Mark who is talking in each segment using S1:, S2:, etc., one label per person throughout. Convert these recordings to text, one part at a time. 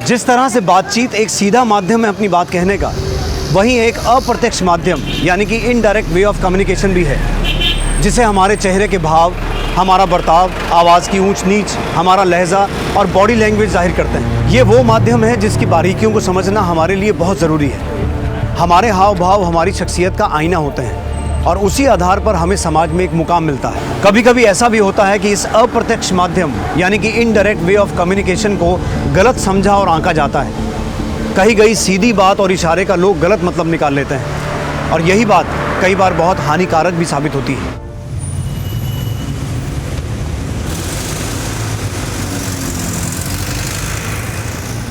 S1: जिस तरह से बातचीत एक सीधा माध्यम है अपनी बात कहने का, वहीं एक अप्रत्यक्ष माध्यम यानी कि इनडायरेक्ट वे ऑफ कम्युनिकेशन भी है, जिसे हमारे चेहरे के भाव, हमारा बर्ताव, आवाज़ की ऊंच नीच, हमारा लहजा और बॉडी लैंग्वेज जाहिर करते हैं। ये वो माध्यम है जिसकी बारीकियों को समझना हमारे लिए बहुत ज़रूरी है। हमारे हाव भाव हमारी शख्सियत का आईना होते हैं और उसी आधार पर हमें समाज में एक मुकाम मिलता है। कभी कभी ऐसा भी होता है कि इस अप्रत्यक्ष माध्यम यानी कि इनडायरेक्ट वे ऑफ कम्युनिकेशन को गलत समझा और आंका जाता है। कही गई सीधी बात और इशारे का लोग गलत मतलब निकाल लेते हैं और यही बात कई बार बहुत हानिकारक भी साबित होती है।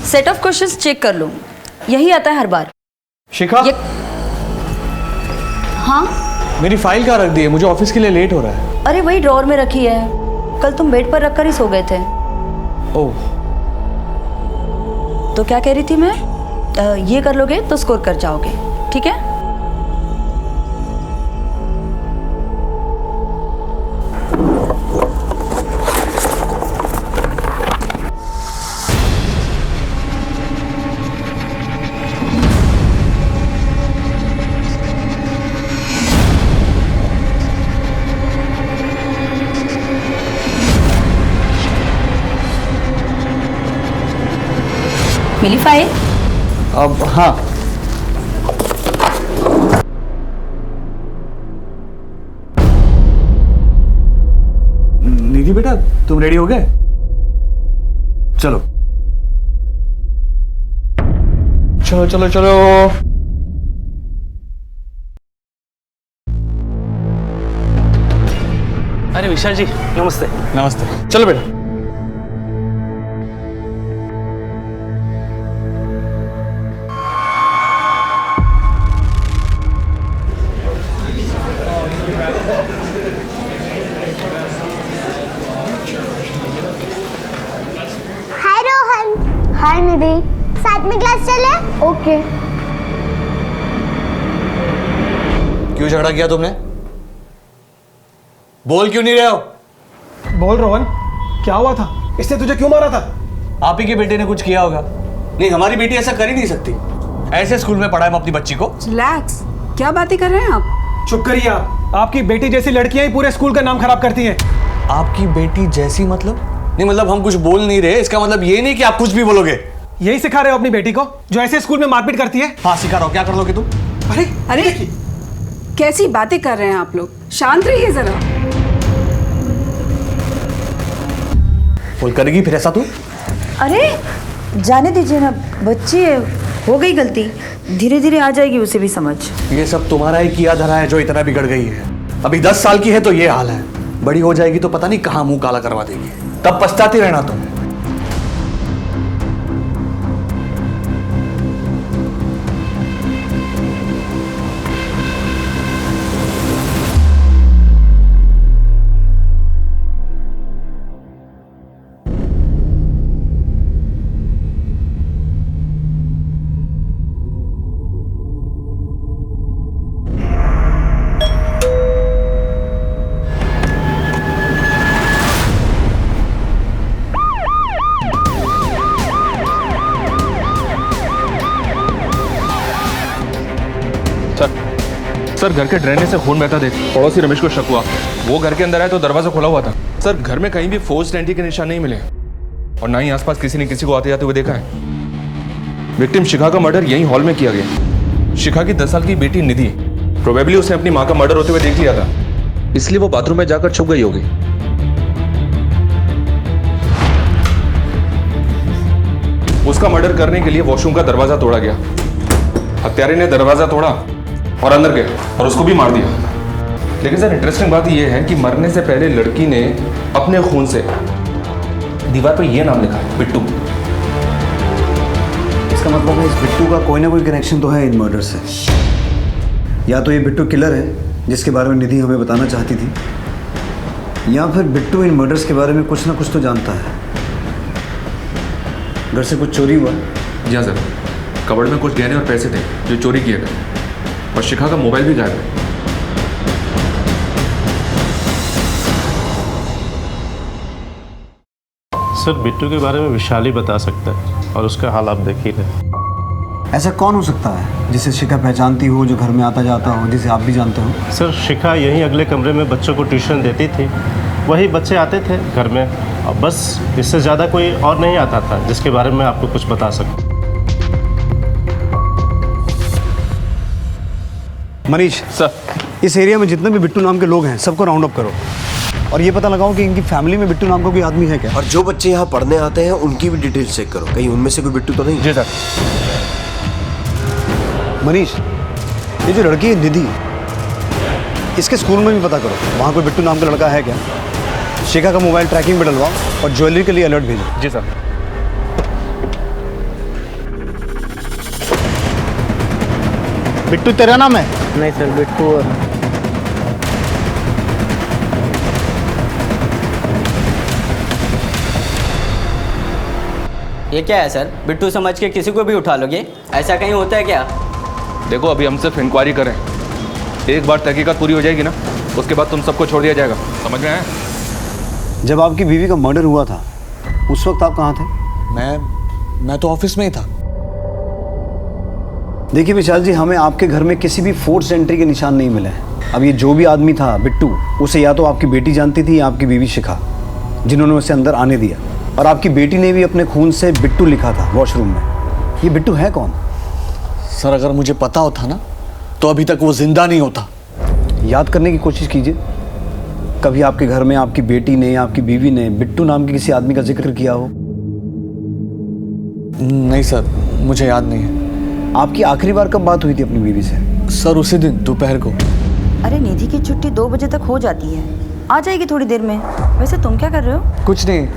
S2: सेट ऑफ क्वेश्चंस चेक कर लो, यही आता है हर बार।
S3: शिखा,
S2: हाँ
S3: मेरी फाइल कहाँ रख दी है? मुझे ऑफिस के लिए लेट हो रहा है।
S2: अरे वही ड्रॉअर में रखी है, कल तुम बेड पर रखकर ही सो गए थे।
S3: ओह,
S2: तो क्या कह रही थी मैं, ये कर लोगे तो स्कोर कर जाओगे, ठीक है? मिली फाइल?
S3: अब हाँ, निधि बेटा तुम रेडी हो गए? चलो चलो चलो चलो।
S4: अरे विशाल जी नमस्ते।
S3: नमस्ते, चलो बेटा।
S5: हाय रोहन। हाय निधि, साथ में क्लास चले? ओके।
S3: क्यों झगड़ा किया तुमने? बोल क्यों नहीं रहे हो?
S6: बोल रोहन, क्या हुआ था? इसने तुझे क्यों मारा था?
S3: आप ही के बेटे ने कुछ किया होगा। नहीं, हमारी बेटी ऐसा कर ही नहीं सकती। ऐसे स्कूल में पढ़ाए हम अपनी बच्ची को।
S7: रिलैक्स, क्या बातें कर रहे हैं आप?
S6: चुप करिए आप। आपकी बेटी जैसी लड़कियां ही पूरे स्कूल का नाम खराब करती हैं।
S3: आपकी बेटी जैसी मतलब? नहीं मतलब हम कुछ बोल नहीं रहे, इसका मतलब ये नहीं कि आप कुछ भी बोलोगे।
S6: यही सिखा रहे हो अपनी बेटी को जो ऐसे स्कूल में मारपीट करती है?
S3: हाँ सिखा रहा हूँ, क्या कर लोगे तुम?
S6: अरे
S7: अरे कैसी बातें कर रहे हैं आप लोग, शांत रहिए जरा।
S3: बोल करेगी फिर ऐसा तू?
S2: अरे जाने दीजिए ना, बच्ची है, हो गई गलती, धीरे धीरे आ जाएगी उसे भी समझ।
S3: ये सब तुम्हारा ही किया धरा है जो इतना बिगड़ गई है। अभी 10 साल की है तो ये हाल है, बड़ी हो जाएगी तो पता नहीं कहाँ मुंह काला करवा देगी, तब पछताती रहना तुम।
S8: सर घर के ड्रेनेज से खून बहता देख पड़ोसी रमेश को शक हुआ। वो घर के अंदर आया तो दरवाजा खुला हुआ था। सर घर में कहीं भी फोर्स्ड एंट्री के निशान नहीं मिले और ना ही आसपास किसी ने किसी को आते जाते हुए देखा है। विक्टिम शिखा का मर्डर यही हॉल में किया गया। शिखा की 10 साल की बेटी निधि, प्रोबेबली उसने अपनी माँ का मर्डर होते हुए देख लिया था, इसलिए वो बाथरूम में जाकर छुप गई होगी। उसका मर्डर करने के लिए वॉशरूम का दरवाजा तोड़ा गया। हत्यारे ने दरवाजा तोड़ा और अंदर गया और उसको भी मार दिया। लेकिन सर इंटरेस्टिंग बात यह है कि मरने से पहले लड़की ने अपने खून से दीवार पर यह नाम लिखा है, बिट्टू।
S1: इसका मतलब है इस बिट्टू का कोई ना कोई कनेक्शन तो है इन मर्डर से। या तो ये बिट्टू किलर है जिसके बारे में निधि हमें बताना चाहती थी, या फिर बिट्टू इन मर्डर्स के बारे में कुछ ना कुछ तो जानता है। घर से कुछ चोरी हुआ?
S8: जी हाँ सर, कबर्ड में कुछ गहने और पैसे थे जो चोरी किए गए और शिखा का मोबाइल भी गायब है।
S9: सर बिट्टू के बारे में विशाल ही बता सकता है और उसका हाल आप देख ही रहे।
S1: ऐसा कौन हो सकता है जिसे शिखा पहचानती हो, जो घर में आता जाता हो, जिसे आप भी जानते हो?
S9: सर शिखा यहीं अगले कमरे में बच्चों को ट्यूशन देती थी, वही बच्चे आते थे घर में, और बस इससे ज़्यादा कोई और नहीं आता था जिसके बारे में आपको कुछ बता सकूं।
S1: मनीष
S8: सर,
S1: इस एरिया में जितने भी बिट्टू नाम के लोग हैं सबको राउंड अप करो और ये पता लगाओ कि इनकी फैमिली में बिट्टू नाम का कोई आदमी है क्या।
S10: और जो बच्चे यहाँ पढ़ने आते हैं उनकी भी डिटेल्स चेक करो, कहीं उनमें से कोई बिट्टू तो नहीं।
S8: जी सर।
S1: मनीष, ये जो लड़की है निधि, इसके स्कूल में भी पता करो वहाँ कोई बिट्टू नाम का लड़का है क्या। शिखा का मोबाइल ट्रैकिंग पे डलवाओ और ज्वेलरी के लिए अलर्ट भेजो।
S8: जी सर।
S6: बिट्टू तेरा नाम है?
S4: नहीं सर, बिट्टू
S11: ये क्या है सर? बिट्टू समझ के किसी को भी उठा लोगे? ऐसा कहीं होता है क्या?
S8: देखो अभी हम सिर्फ इंक्वायरी करें, एक बार तहकीकात पूरी हो जाएगी ना, उसके बाद तुम सबको छोड़ दिया जाएगा, समझ में आया?
S1: जब आपकी बीवी का मर्डर हुआ था उस वक्त आप कहाँ थे?
S3: मैं तो ऑफिस में ही था।
S1: देखिए विशाल जी, हमें आपके घर में किसी भी फोर्स एंट्री के निशान नहीं मिले हैं। अब ये जो भी आदमी था बिट्टू, उसे या तो आपकी बेटी जानती थी या आपकी बीवी शिखा, जिन्होंने उसे अंदर आने दिया, और आपकी बेटी ने भी अपने खून से बिट्टू लिखा था वॉशरूम में। ये बिट्टू है कौन?
S3: सर अगर मुझे पता होता ना तो अभी तक वो जिंदा नहीं होता।
S1: याद करने की कोशिश कीजिए, कभी आपके घर में आपकी बेटी ने या आपकी बीवी ने बिट्टू नाम के किसी आदमी का जिक्र किया हो?
S3: नहीं सर, मुझे याद नहीं है।
S1: आपकी आखिरी बार कब बात हुई थी अपनी बीवी से?
S3: सर उसी दिन दोपहर को।
S2: अरे निधि की छुट्टी 2 बजे तक हो जाती है, आ जाएगी थोड़ी देर में। वैसे तुम क्या कर रहे हो?
S3: कुछ नहीं,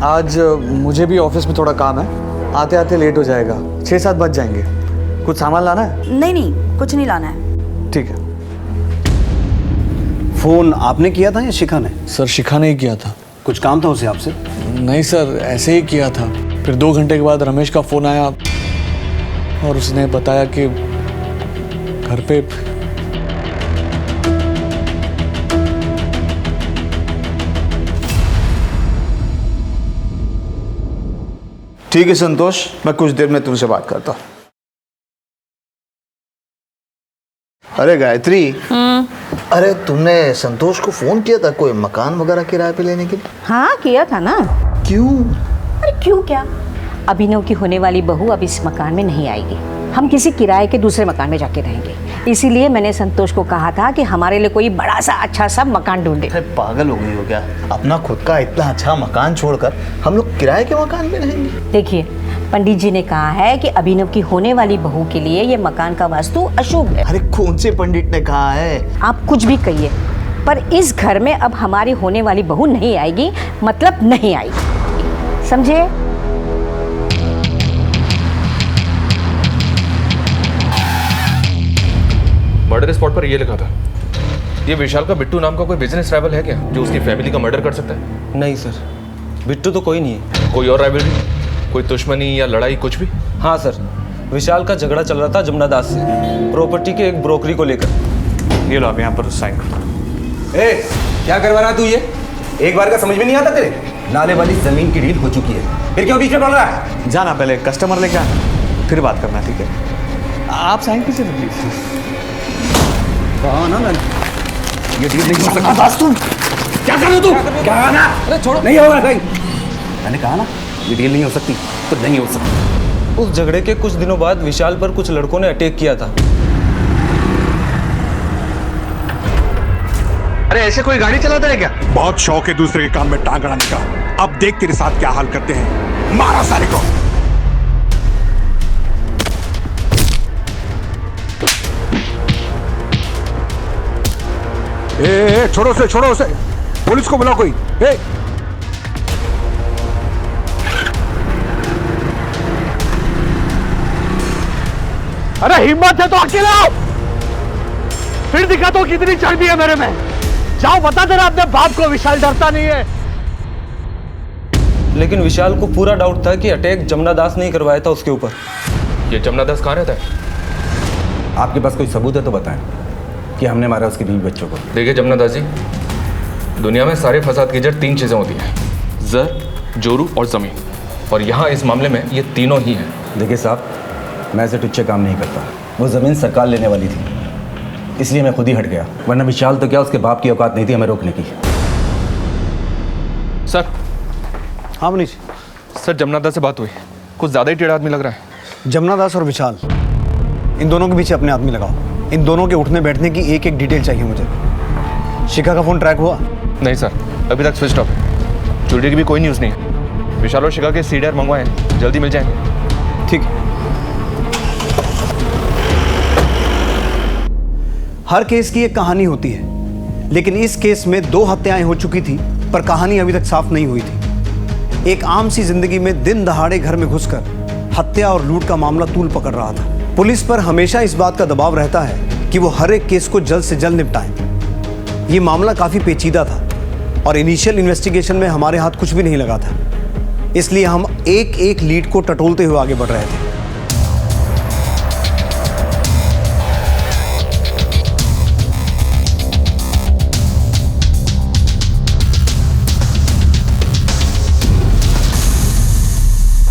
S3: आज मुझे भी ऑफिस में थोड़ा काम है, आते आते लेट हो जाएगा, 6-7 बज जाएंगे। कुछ सामान लाना है?
S2: नहीं, कुछ नहीं लाना है।
S3: ठीक है।
S1: फोन आपने किया था या शिखा ने?
S3: सर शिखा ने ही किया था।
S1: कुछ काम था उसे आपसे?
S3: नहीं सर, ऐसे ही किया था। फिर 2 घंटे के बाद रमेश का फ़ोन आया और उसने बताया कि घर पे
S6: ठीक है संतोष, मैं कुछ देर में तुमसे बात करता हूँ। अरे गायत्री,
S10: अरे तुमने संतोष को फोन किया था कोई मकान वगैरह किराए पे लेने के लिए?
S12: हाँ किया था ना।
S10: क्यों?
S12: अरे क्यों क्या, अभिनव की होने वाली बहू अब इस मकान में नहीं आएगी, हम किसी किराए के दूसरे मकान में जाके रहेंगे। इसीलिए मैंने संतोष को कहा था कि हमारे लिए कोई बड़ा सा अच्छा सा मकान ढूंढे।
S10: अरे पागल हो गई हो क्या? अपना खुद का इतना अच्छा मकान छोड़कर हम लोग किराए के मकान में रहेंगे?
S12: देखिए, पंडित जी ने कहा है कि अभिनव की होने वाली बहू के लिए ये मकान का वास्तु अशुभ है।
S10: अरे कौन से पंडित ने कहा है?
S12: आप कुछ भी कहिए, पर इस घर में अब हमारी होने वाली बहू नहीं आएगी, मतलब नहीं आएगी, समझे?
S8: मर्डर स्पॉट पर ये लिखा था। ये विशाल का बिट्टू नाम का कोई बिजनेस राइवल है क्या जो उसकी फैमिली का मर्डर कर सकता है?
S11: नहीं सर, बिट्टू तो कोई नहीं है।
S8: कोई और राइवलरी, कोई दुश्मनी या लड़ाई, कुछ भी?
S11: हाँ सर, विशाल का झगड़ा चल रहा था जमुना दास से, प्रॉपर्टी के एक ब्रोकरी को लेकर।
S3: ये लो आप यहाँ पर साइन कर।
S13: ए, क्या करवा रहा तू ये? एक बार का समझ में नहीं आता तेरे? नाले वाली जमीन की डील हो चुकी है, फिर क्यों बीच में पड़ रहा है?
S3: जाना, पहले कस्टमर लेके आना, फिर बात करना, ठीक है? आप साइन कीजिए ना प्लीज।
S1: कहा ना मैंने,
S13: ये डील नहीं हो सकती। बस तुम क्या कर रहे हो? तू क्या ना? अरे छोड़ो, नहीं होगा भाई। मैंने कहा ना ये डील नहीं हो सकती तो नहीं हो सकती।
S11: उस झगड़े के कुछ दिनों बाद विशाल पर कुछ लड़कों ने अटैक किया था।
S3: अरे ऐसे कोई गाड़ी चलाता है क्या?
S6: बहुत शौक है दूसरे के काम में टांग अड़ाने का। अब देख तेरे साथ क्या हाल करते हैं। मारा सारे को। ए, छोड़ो उसे, पुलिस को बुलाओ कोई। ए,
S13: अरे हिम्मत है तो अकेले आओ, फिर दिखा दो कितनी चर्बी है मेरे में। जाओ बता देना अपने बाप को, विशाल डरता नहीं है।
S11: लेकिन विशाल को पूरा डाउट था कि अटैक जमुना दास ने ही करवाया था उसके ऊपर।
S8: ये जमुना दास कहाँ रहता है?
S13: आपके पास कोई सबूत है तो बताएं कि हमने मारा उसके बीवी बच्चों को।
S8: देखिए जमुना दास जी, दुनिया में सारे फसाद की जड़ 3 चीज़ें होती हैं: जर, जोरू और ज़मीन। और यहाँ इस मामले में ये तीनों ही हैं।
S13: देखिए साहब, मैं ऐसे टुच्चे काम नहीं करता। वो ज़मीन सरकार लेने वाली थी, इसलिए मैं खुद ही हट गया, वरना विशाल तो क्या, उसके बाप की औकात नहीं थी हमें रोकने की।
S8: सर।
S1: हाँ मनीष।
S8: सर, जमुना दास से बात हुई, कुछ ज़्यादा ही टेढ़ा आदमी लग रहा है।
S1: जमुना दास और विशाल, इन दोनों के पीछे अपने आदमी लगाओ। इन दोनों के उठने बैठने की एक एक डिटेल चाहिए मुझे। शिखा का फ़ोन ट्रैक हुआ?
S8: नहीं सर, अभी तक स्विच ऑफ है। चुलटी की भी कोई न्यूज़ नहीं है। विशाल और शिखा के सीडीआर मंगवाए हैं, जल्दी मिल जाएंगे।
S1: ठीक। हर केस की एक कहानी होती है, लेकिन इस केस में 2 हत्याएं हो चुकी थी, पर कहानी अभी तक साफ नहीं हुई थी। एक आम सी जिंदगी में दिन दहाड़े घर में घुसकर हत्या और लूट का मामला तूल पकड़ रहा था। पुलिस पर हमेशा इस बात का दबाव रहता है कि वो हर एक केस को जल्द से जल्द निपटाएं। ये मामला काफी पेचीदा था और इनिशियल इन्वेस्टिगेशन में हमारे हाथ कुछ भी नहीं लगा था, इसलिए हम एक एक लीड को टटोलते हुए आगे बढ़ रहे थे।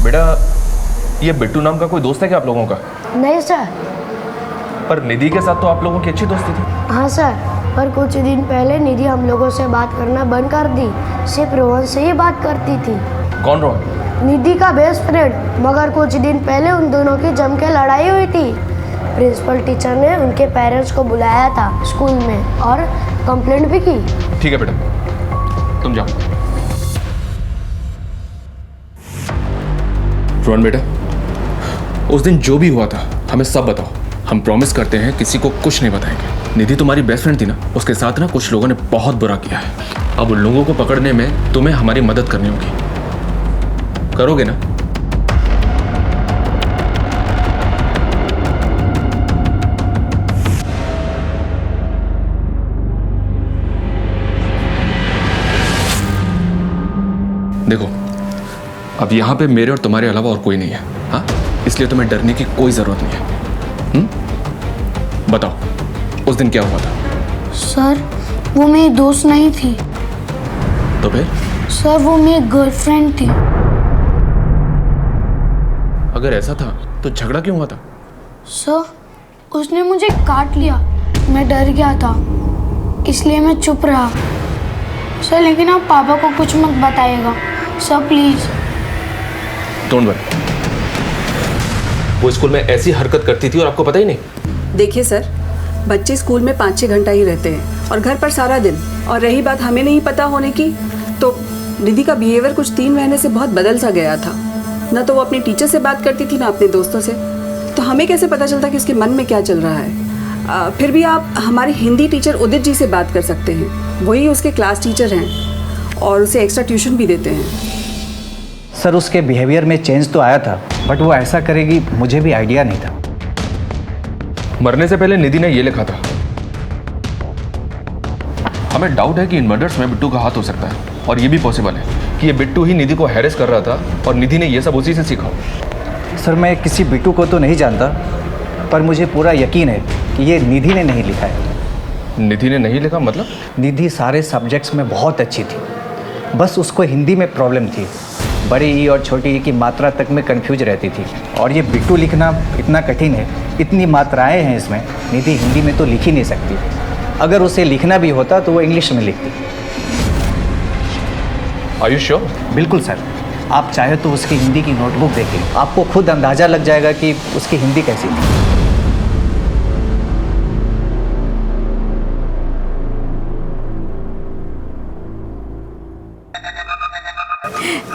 S8: बेटा, ये बिट्टू नाम का कोई दोस्त है क्या आप लोगों का?
S5: नहीं सर।
S8: पर निधि के साथ तो आप लोगों की अच्छी दोस्ती थी।
S5: हाँ सर, पर कुछ दिन पहले निधि हम लोगों से बात करना बंद कर दी। सिर्फ रोहन से ही बात करती थी।
S8: कौन रोहन?
S5: निधि का बेस्ट फ्रेंड। मगर कुछ दिन पहले उन दोनों की जम के लड़ाई हुई थी। प्रिंसिपल टीचर ने उनके पेरेंट्स को बुलाया था स्कूल में और कंप्लेंट भी की।
S8: ठीक है बेटा, तुम जाओ। रोहन बेटा, उस दिन जो भी हुआ था हमें सब बताओ। हम प्रॉमिस करते हैं किसी को कुछ नहीं बताएंगे। निधि तुम्हारी बेस्ट फ्रेंड थी ना, उसके साथ ना कुछ लोगों ने बहुत बुरा किया है। अब उन लोगों को पकड़ने में तुम्हें हमारी मदद करनी होगी। करोगे ना? देखो, अब यहां पे मेरे और तुम्हारे अलावा और कोई नहीं है, हाँ? इसलिए तुम्हें डरने की कोई जरूरत नहीं है। बताओ, उस दिन क्या हुआ था?
S5: सर, वो मेरी दोस्त नहीं थी।
S8: तो फिर?
S5: सर, वो मेरी गर्लफ्रेंड थी।
S8: अगर ऐसा था तो झगड़ा क्यों हुआ था?
S5: सर, उसने मुझे काट लिया। मैं डर गया था, इसलिए मैं चुप रहा। सर, लेकिन आप पापा को कुछ मत बताइएगा सर, प्लीज।
S8: Don't worry. वो स्कूल में ऐसी हरकत करती थी और आपको पता ही नहीं?
S7: देखिए सर, बच्चे स्कूल में 5-6 घंटा ही रहते हैं और घर पर सारा दिन। और रही बात हमें नहीं पता होने की, तो निधि का बिहेवियर कुछ 3 महीने से बहुत बदल सा गया था। ना तो वो अपनी टीचर से बात करती थी, ना अपने दोस्तों से। तो हमें कैसे पता चलता कि उसके मन में क्या चल रहा है? फिर भी आप हमारे हिंदी टीचर उदित जी से बात कर सकते हैं। वही उसके क्लास टीचर हैं और उसे एक्स्ट्रा ट्यूशन भी देते हैं।
S14: सर, उसके बिहेवियर में चेंज तो आया था, बट वो ऐसा करेगी मुझे भी आइडिया नहीं था।
S8: मरने से पहले निधि ने ये लिखा था। हमें डाउट है कि इन मर्डर्स में बिट्टू का हाथ हो सकता है, और ये भी पॉसिबल है कि ये बिट्टू ही निधि को हैरेस कर रहा था और निधि ने ये सब उसी से सीखा।
S14: सर, मैं किसी बिट्टू को तो नहीं जानता, पर मुझे पूरा यकीन है कि ये निधि ने नहीं लिखा है।
S8: निधि ने नहीं लिखा मतलब?
S14: निधि सारे सब्जेक्ट्स में बहुत अच्छी थी, बस उसको हिंदी में प्रॉब्लम थी। बड़ी ई और छोटी ई की मात्रा तक में कंफ्यूज रहती थी। और ये बिट्टू लिखना इतना कठिन है, इतनी मात्राएं हैं इसमें, निधि हिंदी में तो लिख ही नहीं सकती। अगर उसे लिखना भी होता तो वो इंग्लिश में लिखती।
S8: Are you sure?
S14: बिल्कुल सर, आप चाहे तो उसकी हिंदी की नोटबुक देखिए, आपको खुद अंदाज़ा लग जाएगा कि उसकी हिंदी कैसी थी।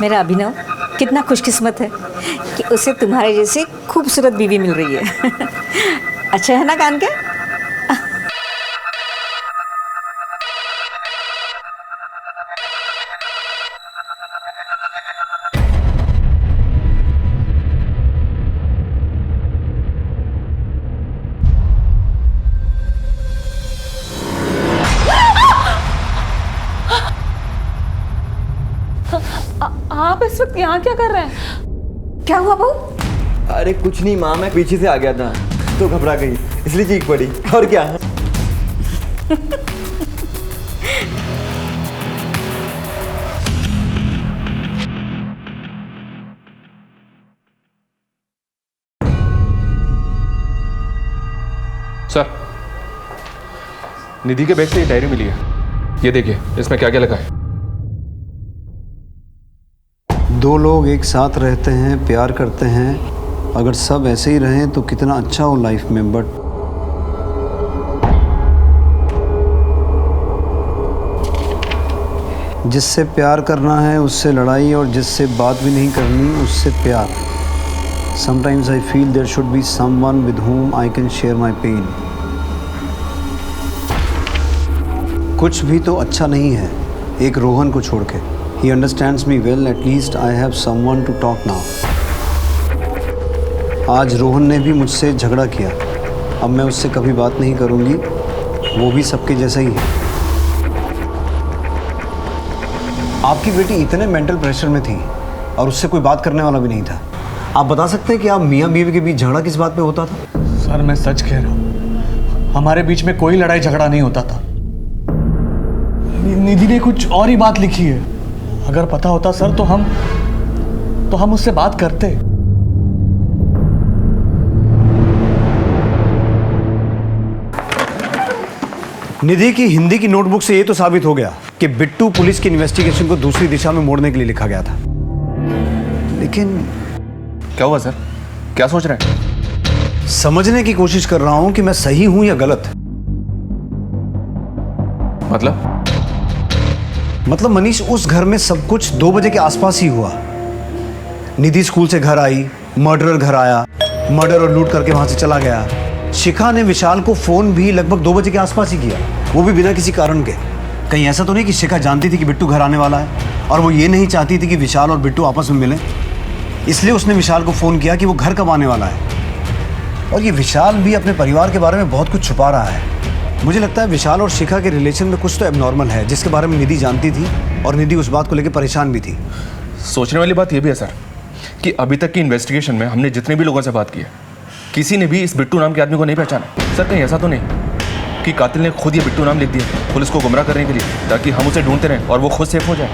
S12: मेरा अभिनव कितना खुशकिस्मत है कि उसे तुम्हारे जैसे खूबसूरत बीवी मिल रही है। अच्छा है ना कान के?
S7: आप इस वक्त यहाँ क्या कर रहे हैं?
S12: क्या हुआ बहू?
S15: अरे कुछ नहीं माँ, मैं पीछे से आ गया था तो घबरा गई, इसलिए चीख पड़ी। और क्या?
S8: निधि के बैग से ये डायरी मिली है। ये देखिए, इसमें क्या क्या लिखा है।
S1: 2 लोग एक साथ रहते हैं, प्यार करते हैं, अगर सब ऐसे ही रहें तो कितना अच्छा हो लाइफ में, बट जिससे प्यार करना है उससे लड़ाई, और जिससे बात भी नहीं करनी उससे प्यार। Sometimes I feel there should be someone with whom I can share my pain. कुछ भी तो अच्छा नहीं है एक रोहन को छोड़ के। He understands me well, at least I have someone to talk now. आज रोहन ने भी मुझसे झगड़ा किया, अब मैं उससे कभी बात नहीं करूँगी, वो भी सबके जैसा ही है। आपकी बेटी इतने मेंटल प्रेशर में थी और उससे कोई बात करने वाला भी नहीं था। आप बता सकते हैं कि आप मियाँ बीवी के बीच झगड़ा किस बात पे होता था?
S3: सर मैं सच कह रहा हूँ, हमारे बीच में कोई लड़ाई झगड़ा नहीं होता था। निधि ने कुछ और ही बात लिखी है। अगर पता होता सर तो हम उससे बात करते।
S1: निधि की हिंदी की नोटबुक से ये तो साबित हो गया कि बिट्टू पुलिस की इन्वेस्टिगेशन को दूसरी दिशा में मोड़ने के लिए लिखा गया था। लेकिन
S8: क्या हुआ सर? क्या सोच रहे हैं?
S1: समझने की कोशिश कर रहा हूं कि मैं सही हूं या गलत। मतलब मनीष, उस घर में सब कुछ 2 बजे के आसपास ही हुआ। निधि स्कूल से घर आई, मर्डरर घर आया, मर्डर और लूट करके वहां से चला गया। शिखा ने विशाल को फोन भी लगभग 2 बजे के आसपास ही किया, वो भी बिना किसी कारण के। कहीं ऐसा तो नहीं कि शिखा जानती थी कि बिट्टू घर आने वाला है और वो ये नहीं चाहती थी कि विशाल और बिट्टू आपस में मिलें, इसलिए उसने विशाल को फ़ोन किया कि वो घर कब आने वाला है। और ये विशाल भी अपने परिवार के बारे में बहुत कुछ छुपा रहा है। मुझे लगता है विशाल और शिखा के रिलेशन में कुछ तो एबनॉर्मल है, जिसके बारे में निधि जानती थी और निधि उस बात को लेकर परेशान भी थी।
S8: सोचने वाली बात यह भी है सर कि अभी तक की इन्वेस्टिगेशन में हमने जितने भी लोगों से बात की है, किसी ने भी इस बिट्टू नाम के आदमी को नहीं पहचाना। सर कहीं ऐसा तो नहीं कि कातिल ने खुद ये बिट्टू नाम लिख दिया पुलिस को गुमराह करने के लिए, ताकि हम उसे ढूंढते रहें और वो खुद सेफ हो जाए?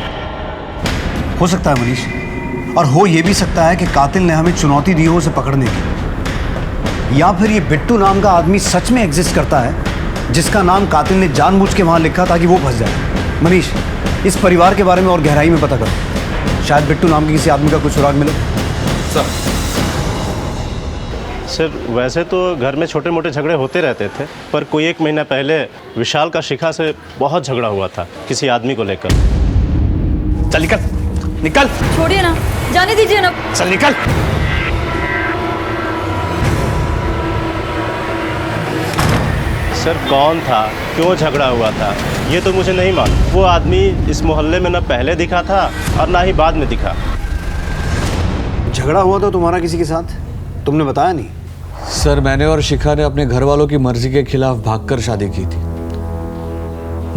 S1: हो सकता है मनीष, और हो ये भी सकता है कि कातिल ने हमें चुनौती दी हो उसे पकड़ने की, या फिर ये बिट्टू नाम का आदमी सच में एग्जिस्ट करता है जिसका नाम कातिल ने जानबूझ के वहाँ लिखा ताकि वो फंस जाए। मनीष, इस परिवार के बारे में और गहराई में पता करो, शायद बिट्टू नाम के किसी आदमी का कुछ सुराग मिले।
S9: सर वैसे तो घर में छोटे मोटे झगड़े होते रहते थे, पर कोई 1 महीना पहले विशाल का शिखा से बहुत झगड़ा हुआ था किसी आदमी को लेकर।
S3: चल निकल निकल।
S2: छोड़िए ना, जाने दीजिए ना।
S3: चल निकल।
S9: सर कौन था, क्यों झगड़ा हुआ था, ये तो मुझे नहीं मालूम। वो आदमी इस मोहल्ले में न पहले दिखा था और ना ही बाद में दिखा।
S1: झगड़ा हुआ तो तुम्हारा किसी के साथ, तुमने बताया नहीं?
S3: सर मैंने और शिखा ने अपने घर वालों की मर्जी के खिलाफ भागकर शादी की थी।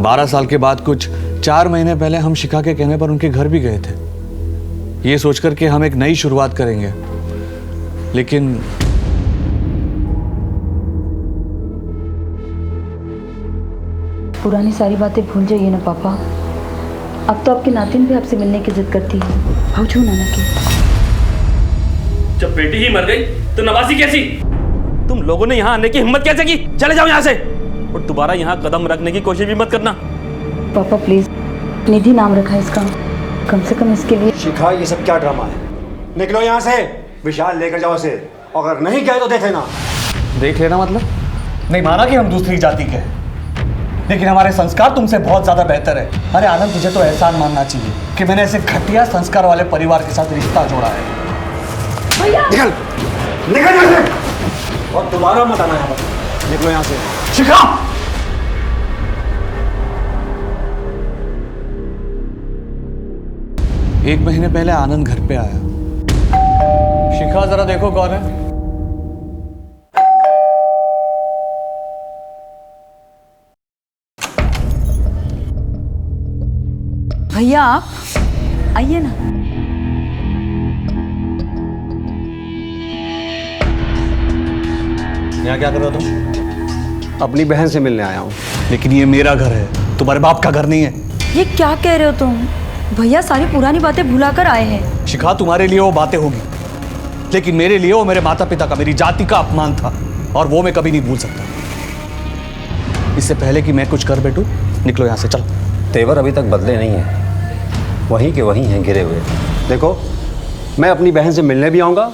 S3: 12 साल के बाद कुछ 4 महीने पहले हम शिखा के कहने पर उनके घर भी गए थे, ये सोचकर कि हम एक नई शुरुआत करेंगे। लेकिन
S2: पुरानी सारी बातें भूल जाइए ना पापा। अब तो आपके नातिन भी आपसे मिलने की जिद करती है। भाऊजू नाना की।
S4: जब बेटी ही मर गई तो नवासी कैसी? तुम लोगों ने यहाँ आने की हिम्मत कैसे की? चले जाओ यहाँ से और दोबारा यहाँ कदम रखने की कोशिश भी मत करना।
S2: पापा प्लीज, निधि नाम रखा है इसका, कम से कम इसके लिए।
S1: शिखा, ये सब क्या ड्रामा है? निकलो यहाँ से, विशाल लेकर जाओ उसे, अगर नहीं गए तो देख लेना।
S3: देख लेना मतलब? नहीं माना कि हम दूसरी जाति के हैं, लेकिन हमारे संस्कार तुमसे बहुत ज्यादा बेहतर है। अरे आनंद, तुझे तो एहसान मानना चाहिए कि मैंने ऐसे घटिया संस्कार वाले परिवार के साथ रिश्ता जोड़ा है।
S1: निकल निकल यहाँ से, और दोबारा मत आना यहाँ पर। निकलो यहाँ से।
S3: शिखा! एक महीने पहले आनंद घर पे आया। शिखा जरा देखो कौन है।
S2: भैया आप आइए ना।
S1: यहाँ क्या कर रहे हो तुम? अपनी बहन से मिलने आया हूँ।
S3: लेकिन ये मेरा घर है, तुम्हारे बाप का घर नहीं है।
S2: ये क्या कह रहे हो तुम? भैया सारी पुरानी बातें भुलाकर आए हैं।
S3: शिखा, तुम्हारे लिए वो बातें होगी, लेकिन मेरे लिए वो मेरे माता पिता का, मेरी जाति का अपमान था, और वो मैं कभी नहीं भूल सकता। इससे पहले कि मैं कुछ कर बैठूं, निकलो यहाँ से, चलो।
S16: तेवर अभी तक बदले नहीं हैं, वहीं के वहीं हैं गिरे हुए। देखो, मैं अपनी बहन से मिलने भी आऊँगा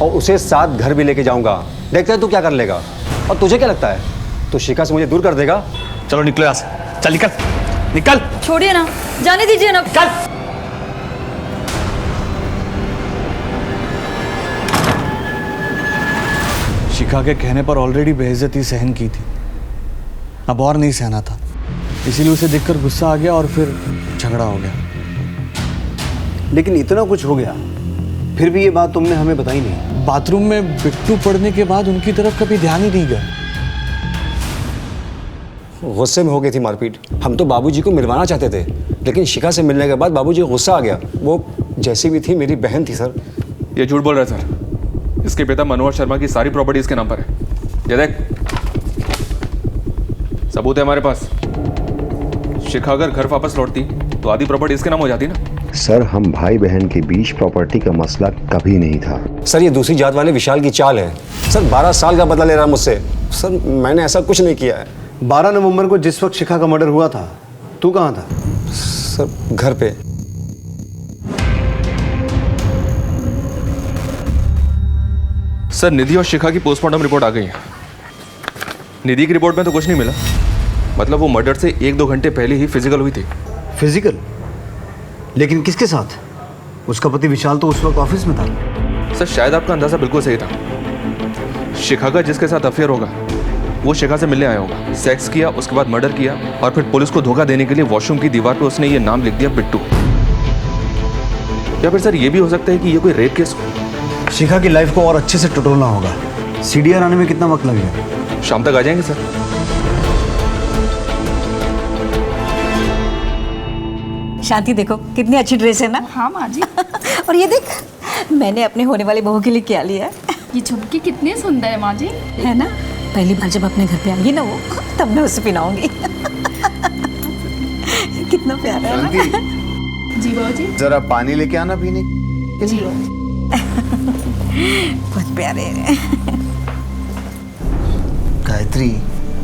S16: और उसे साथ घर भी लेके जाऊँगा। देखते हैं तू क्या कर लेगा। और तुझे क्या लगता है, तू शिखा से मुझे दूर कर देगा?
S3: चलो निकलो यहाँ से, चल निकल निकल।
S2: छोड़िए ना, जाने दीजिए ना।
S3: चल। शिखा के कहने पर ऑलरेडी बेइज्जती सहन की थी, अब और नहीं सहना था। इसीलिए उसे देखकर गुस्सा आ गया और फिर झगड़ा हो गया।
S1: लेकिन इतना कुछ हो गया, फिर भी ये बात तुमने हमें बताई नहीं।
S3: बाथरूम में बिट्टू पड़ने के बाद उनकी तरफ कभी ध्यान ही नहीं गया।
S16: गुस्से में हो गई थी मारपीट। हम तो बाबूजी को मिलवाना चाहते थे, लेकिन शिखा से मिलने के बाद बाबूजी को गुस्सा आ गया। वो जैसी भी थी मेरी बहन थी सर।
S8: ये झूठ बोल रहा है सर। इसके पिता मनोहर शर्मा की सारी प्रॉपर्टी इसके नाम पर है। ये देख, सबूत है हमारे पास। शिखा अगर घर वापस लौटती तो आधी प्रॉपर्टी इसके नाम हो जाती ना।
S17: सर, हम भाई बहन के बीच प्रॉपर्टी का मसला कभी नहीं था।
S16: सर, ये दूसरी जात वाले विशाल की चाल है। सर, 12 साल का बदला ले रहा है मुझसे। सर, मैंने ऐसा कुछ नहीं किया है।
S1: 12 नवंबर को जिस वक्त शिखा का मर्डर हुआ था, तू कहाँ था?
S16: सर, घर पे।
S8: सर, निधि और शिखा की पोस्टमार्टम रिपोर्ट आ गई है। निधि की रिपोर्ट में तो कुछ नहीं मिला, मतलब वो मर्डर से 1-2 घंटे पहले ही फिजिकल हुई थी।
S1: फिजिकल? लेकिन किसके साथ? उसका पति विशाल तो उस वक्त ऑफिस में था।
S8: सर, शायद आपका अंदाजा बिल्कुल सही था। शिखा का जिसके साथ अफेयर होगा वो शिखा से मिलने आया होगा, सेक्स किया, उसके बाद मर्डर किया और फिर पुलिस को धोखा देने के लिए वॉशरूम की दीवार पे उसने ये नाम लिख दिया, बिट्टू। या फिर सर ये भी हो सकता है कि ये कोई रेप केस हो।
S1: शिखा की लाइफ को और अच्छे से टटोलना होगा। सीडीआर आने में कितना वक्त लगेगा?
S8: शाम तक आ जाएंगे सर।
S12: शांति, देखो कितनी अच्छी ड्रेस है ना।
S18: हाँ माँ जी।
S12: और ये देख, मैंने अपने होने वाली बहू के लिए क्या लिया है।
S18: ये झुमकी कितनी सुंदर है माँ जी।
S12: है ना, पहली बार जब अपने घर पे आएंगी ना वो, तब मैं उसे पहनाऊंगी। कितना प्यारा है ना।
S18: जी बाबूजी।
S10: जरा पानी लेके आना पीने के
S18: जी।
S12: बहुत प्यारे हैं।
S10: गायत्री,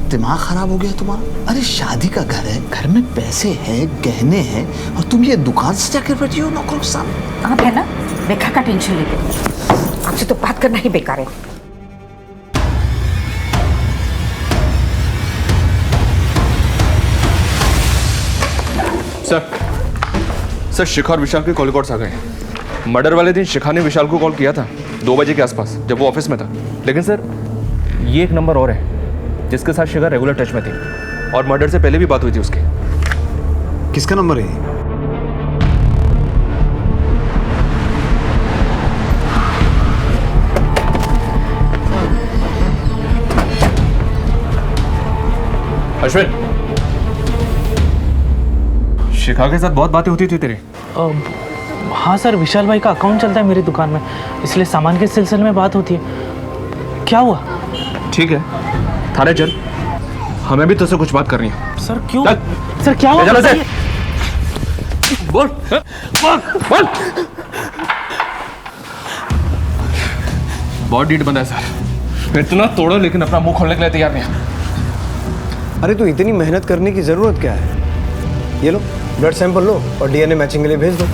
S10: दिमाग खराब हो गया तुम्हारा? अरे शादी का घर है, घर में पैसे हैं, गहने हैं, और तुम ये दुकान से जाकर बैठी हो नौकरों के सामने।
S12: आप है ना, रेखा का टेंशन लेते, आपसे तो बात करना ही बेकार है।
S8: सर, शिखा और विशाल के कॉल रिकॉर्ड्स आ गए। मर्डर वाले दिन शिखा ने विशाल को कॉल किया था 2 बजे के आसपास, जब वो ऑफिस में था। लेकिन सर, ये एक नंबर और है जिसके साथ शिखा रेगुलर टच में थी और मर्डर से पहले भी बात हुई थी उसकी।
S1: किसका नंबर है?
S8: अश्विन, शिखा के साथ बहुत बातें होती थी तेरी।
S19: हाँ सर, विशाल भाई का अकाउंट चलता है मेरी दुकान में, इसलिए सामान के सिलसिले में बात होती है। क्या हुआ?
S8: ठीक है, थाने चल, हमें भी तुझसे कुछ बात करनी है।
S19: सर क्यों? सर क्या हुआ?
S8: बोल बोल बोल। बहुत डीट बंदा है सर, इतना तोड़ो लेकिन अपना मुंह खोलने के लिए तैयार नहीं है।
S1: अरे तो इतनी मेहनत करने की जरूरत क्या है? ये लो, ब्लड सैंपल लो और डीएनए मैचिंग के लिए भेज दो।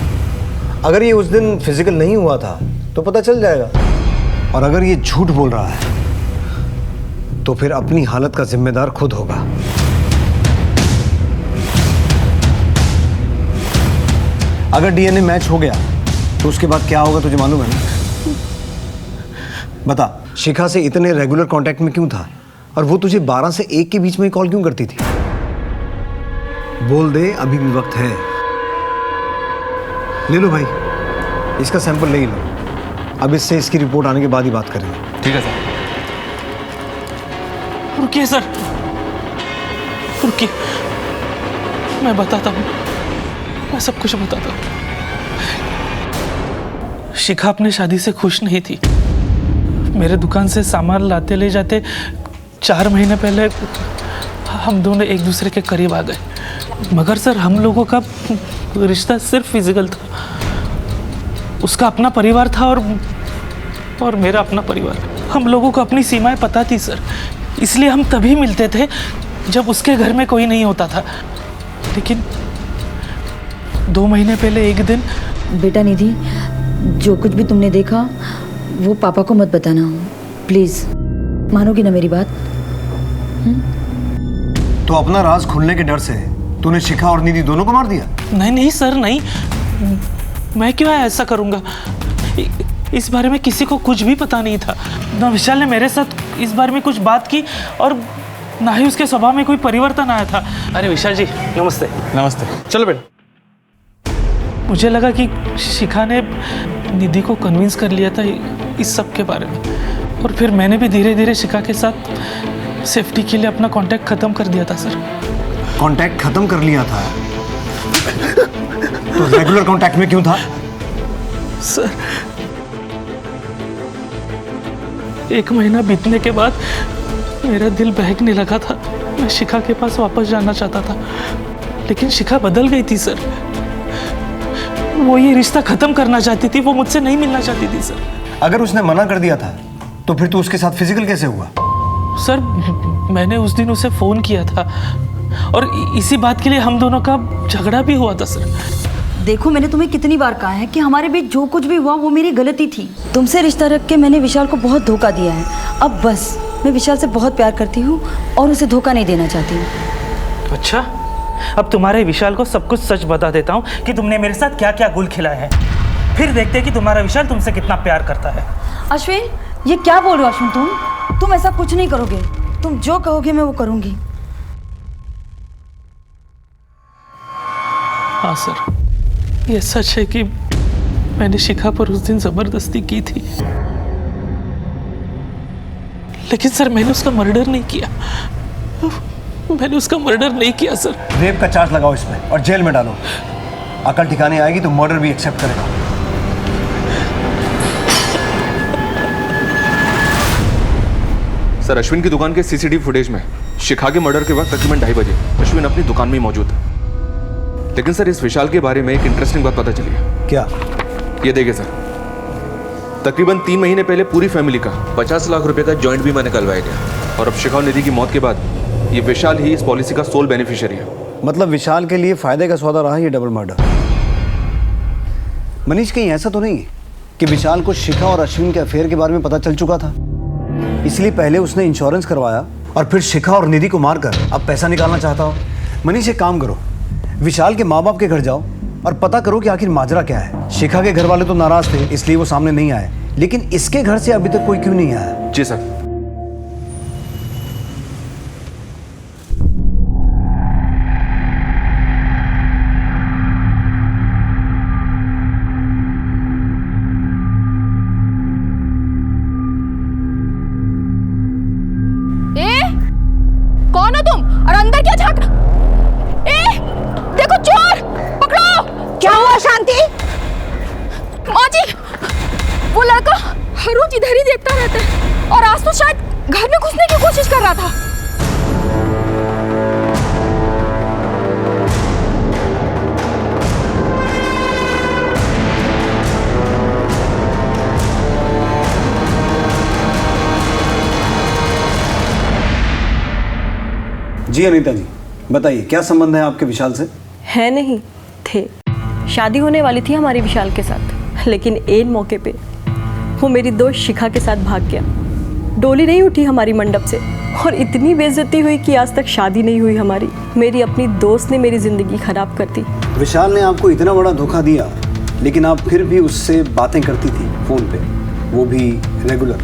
S1: अगर ये उस दिन फिजिकल नहीं हुआ था तो पता चल जाएगा, और अगर ये झूठ बोल रहा है तो फिर अपनी हालत का जिम्मेदार खुद होगा। अगर डीएनए मैच हो गया तो उसके बाद क्या होगा तुझे मालूम है ना? बता, शिखा से इतने रेगुलर कांटेक्ट में क्यों था, और वो तुझे 12 से 1 के बीच में कॉल क्यों करती थी? बोल दे, अभी भी वक्त है। ले लो भाई, इसका सैंपल ले लो। अब इससे इसकी रिपोर्ट आने के बाद ही बात करेंगे।
S8: ठीक है सर।
S19: रुकिए सर, रुकिए, मैं बताता हूँ, मैं सब कुछ बताता हूँ। शिखा अपनी शादी से खुश नहीं थी। मेरे दुकान से सामान लाते ले जाते 4 महीने पहले हम दोनों एक दूसरे के करीब आ गए, मगर सर हम लोगों का रिश्ता सिर्फ फिजिकल था। उसका अपना परिवार था और मेरा अपना परिवार। हम लोगों को अपनी सीमाएं पता थी सर, इसलिए हम तभी मिलते थे जब उसके घर में कोई नहीं होता था। लेकिन 2 महीने पहले एक दिन।
S2: बेटा निधि, जो कुछ भी तुमने देखा वो पापा को मत बताना, प्लीज। मानोगी ना मेरी बात?
S1: तो अपना राज खुलने के डर से तूने शिखा और निधि दोनों को मार दिया?
S19: नहीं नहीं सर, नहीं। मैं क्यों ऐसा करूंगा? इस बारे में किसी को कुछ भी पता नहीं था। ना विशाल ने मेरे साथ इस बारे में कुछ बात की और ना ही उसके स्वभाव में कोई परिवर्तन आया था। अरे विशाल जी नमस्ते।
S3: नमस्ते।
S19: चलो बेटा। मुझे लगा कि शिखा ने निधि को कन्विंस कर लिया था इस सब के बारे में, और फिर मैंने भी धीरे धीरे शिखा के साथ सेफ्टी के लिए अपना कांटेक्ट खत्म कर दिया था सर।
S1: कांटेक्ट खत्म कर लिया था? तो रेगुलर कांटेक्ट में क्यों था?
S19: सर 1 महीना बीतने के बाद मेरा दिल बहकने लगा था। मैं शिखा के पास वापस जाना चाहता था, लेकिन शिखा बदल गई थी सर। वो ये रिश्ता खत्म करना चाहती थी, वो मुझसे नहीं मिलना चाहती थी सर।
S1: अगर उसने मना कर दिया था तो फिर तू उसके साथ फिजिकल कैसे हुआ?
S19: सर मैंने उस दिन उसे फोन किया था और इसी बात के लिए हम दोनों का झगड़ा भी हुआ था सर।
S2: देखो, मैंने तुम्हें कितनी बार कहा है कि हमारे बीच जो कुछ भी हुआ वो मेरी गलती थी। तुमसे रिश्ता रख के मैंने विशाल को बहुत धोखा दिया है। अब बस, मैं विशाल से बहुत प्यार करती हूँ और उसे धोखा नहीं देना चाहती हूँ।
S19: अच्छा, अब तुम्हारे विशाल को सब कुछ सच बता देता हूँ कि तुमने मेरे साथ क्या क्या गुल खिलाए हैं। फिर देखते हैं कि तुम्हारा विशाल तुमसे कितना प्यार करता है।
S2: अश्विन, ये क्या बोल रहे हो अश्विन? तुम ऐसा कुछ नहीं करोगे। तुम जो कहोगे मैं वो करूँगी।
S19: हाँ सर, ये सच है कि मैंने शिखा पर उस दिन जबरदस्ती की थी, लेकिन सर मैंने उसका मर्डर नहीं किया। मैंने उसका मर्डर नहीं किया सर।
S1: रेप का चार्ज लगाओ इसमें और जेल में डालो। अकल ठिकाने आएगी तो मर्डर भी एक्सेप्ट करेगा।
S8: सर अश्विन की दुकान के सीसीटीवी फुटेज में शिखा के मर्डर के वक्त तकरीबन 2:30 बजे अश्विन अपनी दुकान में ही मौजूद है। लेकिन सर इस विशाल के बारे में एक इंटरेस्टिंग बात पता चली है।
S1: क्या?
S8: ये देखिए सर, तकरीबन 3 महीने पहले पूरी फैमिली का 50 लाख रुपए का जॉइंट बीमा निकलवाया गया, और अब शिखा और निधि की मौत के बाद ये विशाल ही इस पॉलिसी का सोल बेनिफिशियरी है।
S1: मतलब विशाल के लिए फायदे का सौदा रहा ये डबल मर्डर। मनीष, कहीं ऐसा तो नहीं है कि विशाल को शिखा और अश्विन के अफेयर के बारे में पता चल चुका था, इसलिए पहले उसने इंश्योरेंस करवाया और फिर शिखा और निधि को मारकर अब पैसा निकालना चाहता हो? मनीष, एक काम करो, विशाल के माँ बाप के घर जाओ और पता करो कि आखिर माजरा क्या है। शिखा के घर वाले तो नाराज थे इसलिए वो सामने नहीं आए, लेकिन इसके घर से अभी तक कोई क्यों नहीं आया?
S8: जी सर।
S18: कौन हो तुम और अंदर क्या झांक? देखो चोर, पकड़ो।
S12: क्या हुआ शांति?
S18: माँ जी, वो लड़का हर रोज इधर ही देखता रहता है और आज तो शायद घर में घुसने की कोशिश कर रहा था।
S1: जी अनीता जी, बताइए क्या संबंध है आपके विशाल से?
S20: है नहीं थे। शादी होने वाली थी हमारी विशाल के साथ, लेकिन एन मौके पे वो मेरी दोस्त शिखा के साथ भाग गया। डोली नहीं उठी हमारी मंडप से और इतनी बेइज्जती हुई कि आज तक शादी नहीं हुई हमारी। मेरी अपनी दोस्त ने मेरी ज़िंदगी ख़राब कर दी।
S1: विशाल ने आपको इतना बड़ा धोखा दिया, लेकिन आप फिर भी उससे बातें करती थी फ़ोन पे, वो भी रेगुलर।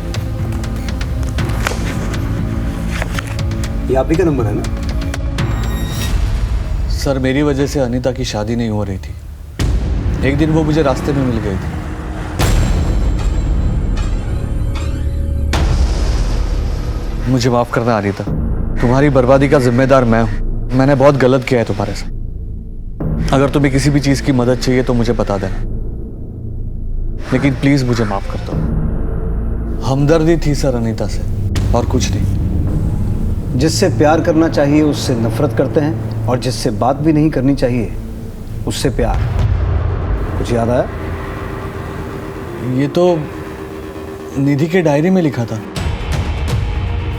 S1: ये आप ही का नंबर है ना?
S3: सर मेरी वजह से अनीता की शादी नहीं हो रही थी। एक दिन वो मुझे रास्ते में मिल गई थी। मुझे माफ करना अनीता, तुम्हारी बर्बादी का जिम्मेदार मैं हूं। मैंने बहुत गलत किया है तुम्हारे साथ। अगर तुम्हें किसी भी चीज की मदद चाहिए तो मुझे बता देना, लेकिन प्लीज मुझे माफ कर दो। हमदर्दी थी सर अनीता से, और कुछ नहीं।
S1: जिससे प्यार करना चाहिए उससे नफरत करते हैं, और जिससे बात भी नहीं करनी चाहिए उससे प्यार। कुछ याद आया?
S3: ये तो निधि के डायरी में लिखा था।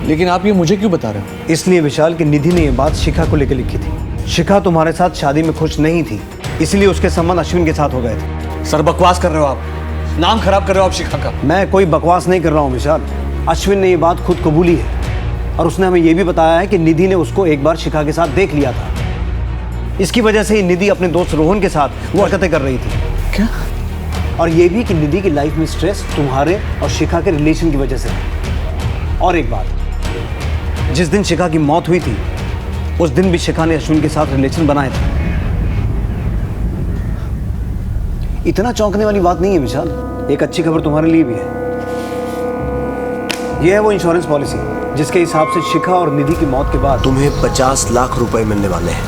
S3: लेकिन आप ये मुझे क्यों बता रहे हो?
S1: इसलिए विशाल कि निधि ने ये बात शिखा को लेकर लिखी थी। शिखा तुम्हारे साथ शादी में खुश नहीं थी, इसलिए उसके संबंध अश्विन के साथ हो गए थे।
S3: सर बकवास कर रहे हो आप, नाम खराब कर रहे हो आप शिखा का।
S1: मैं कोई बकवास नहीं कर रहा हूँ विशाल। अश्विन ने ये बात खुद कबूली है और उसने हमें ये भी बताया है कि निधि ने उसको एक बार शिखा के साथ देख लिया था। इसकी वजह से ही निधि अपने दोस्त रोहन के साथ वो हरकतें कर रही थी।
S3: क्या?
S1: और ये भी कि निधि की लाइफ में स्ट्रेस तुम्हारे और शिखा के रिलेशन की वजह से है। और एक बात, जिस दिन शिखा की मौत हुई थी उस दिन भी शिखा ने अश्विन के साथ रिलेशन बनाए थे। इतना चौंकने वाली बात नहीं है विशाल। एक अच्छी खबर तुम्हारे लिए भी है। यह है वो इंश्योरेंस पॉलिसी जिसके हिसाब से शिखा और निधि की मौत के बाद
S21: तुम्हें 50 लाख रुपए मिलने वाले हैं।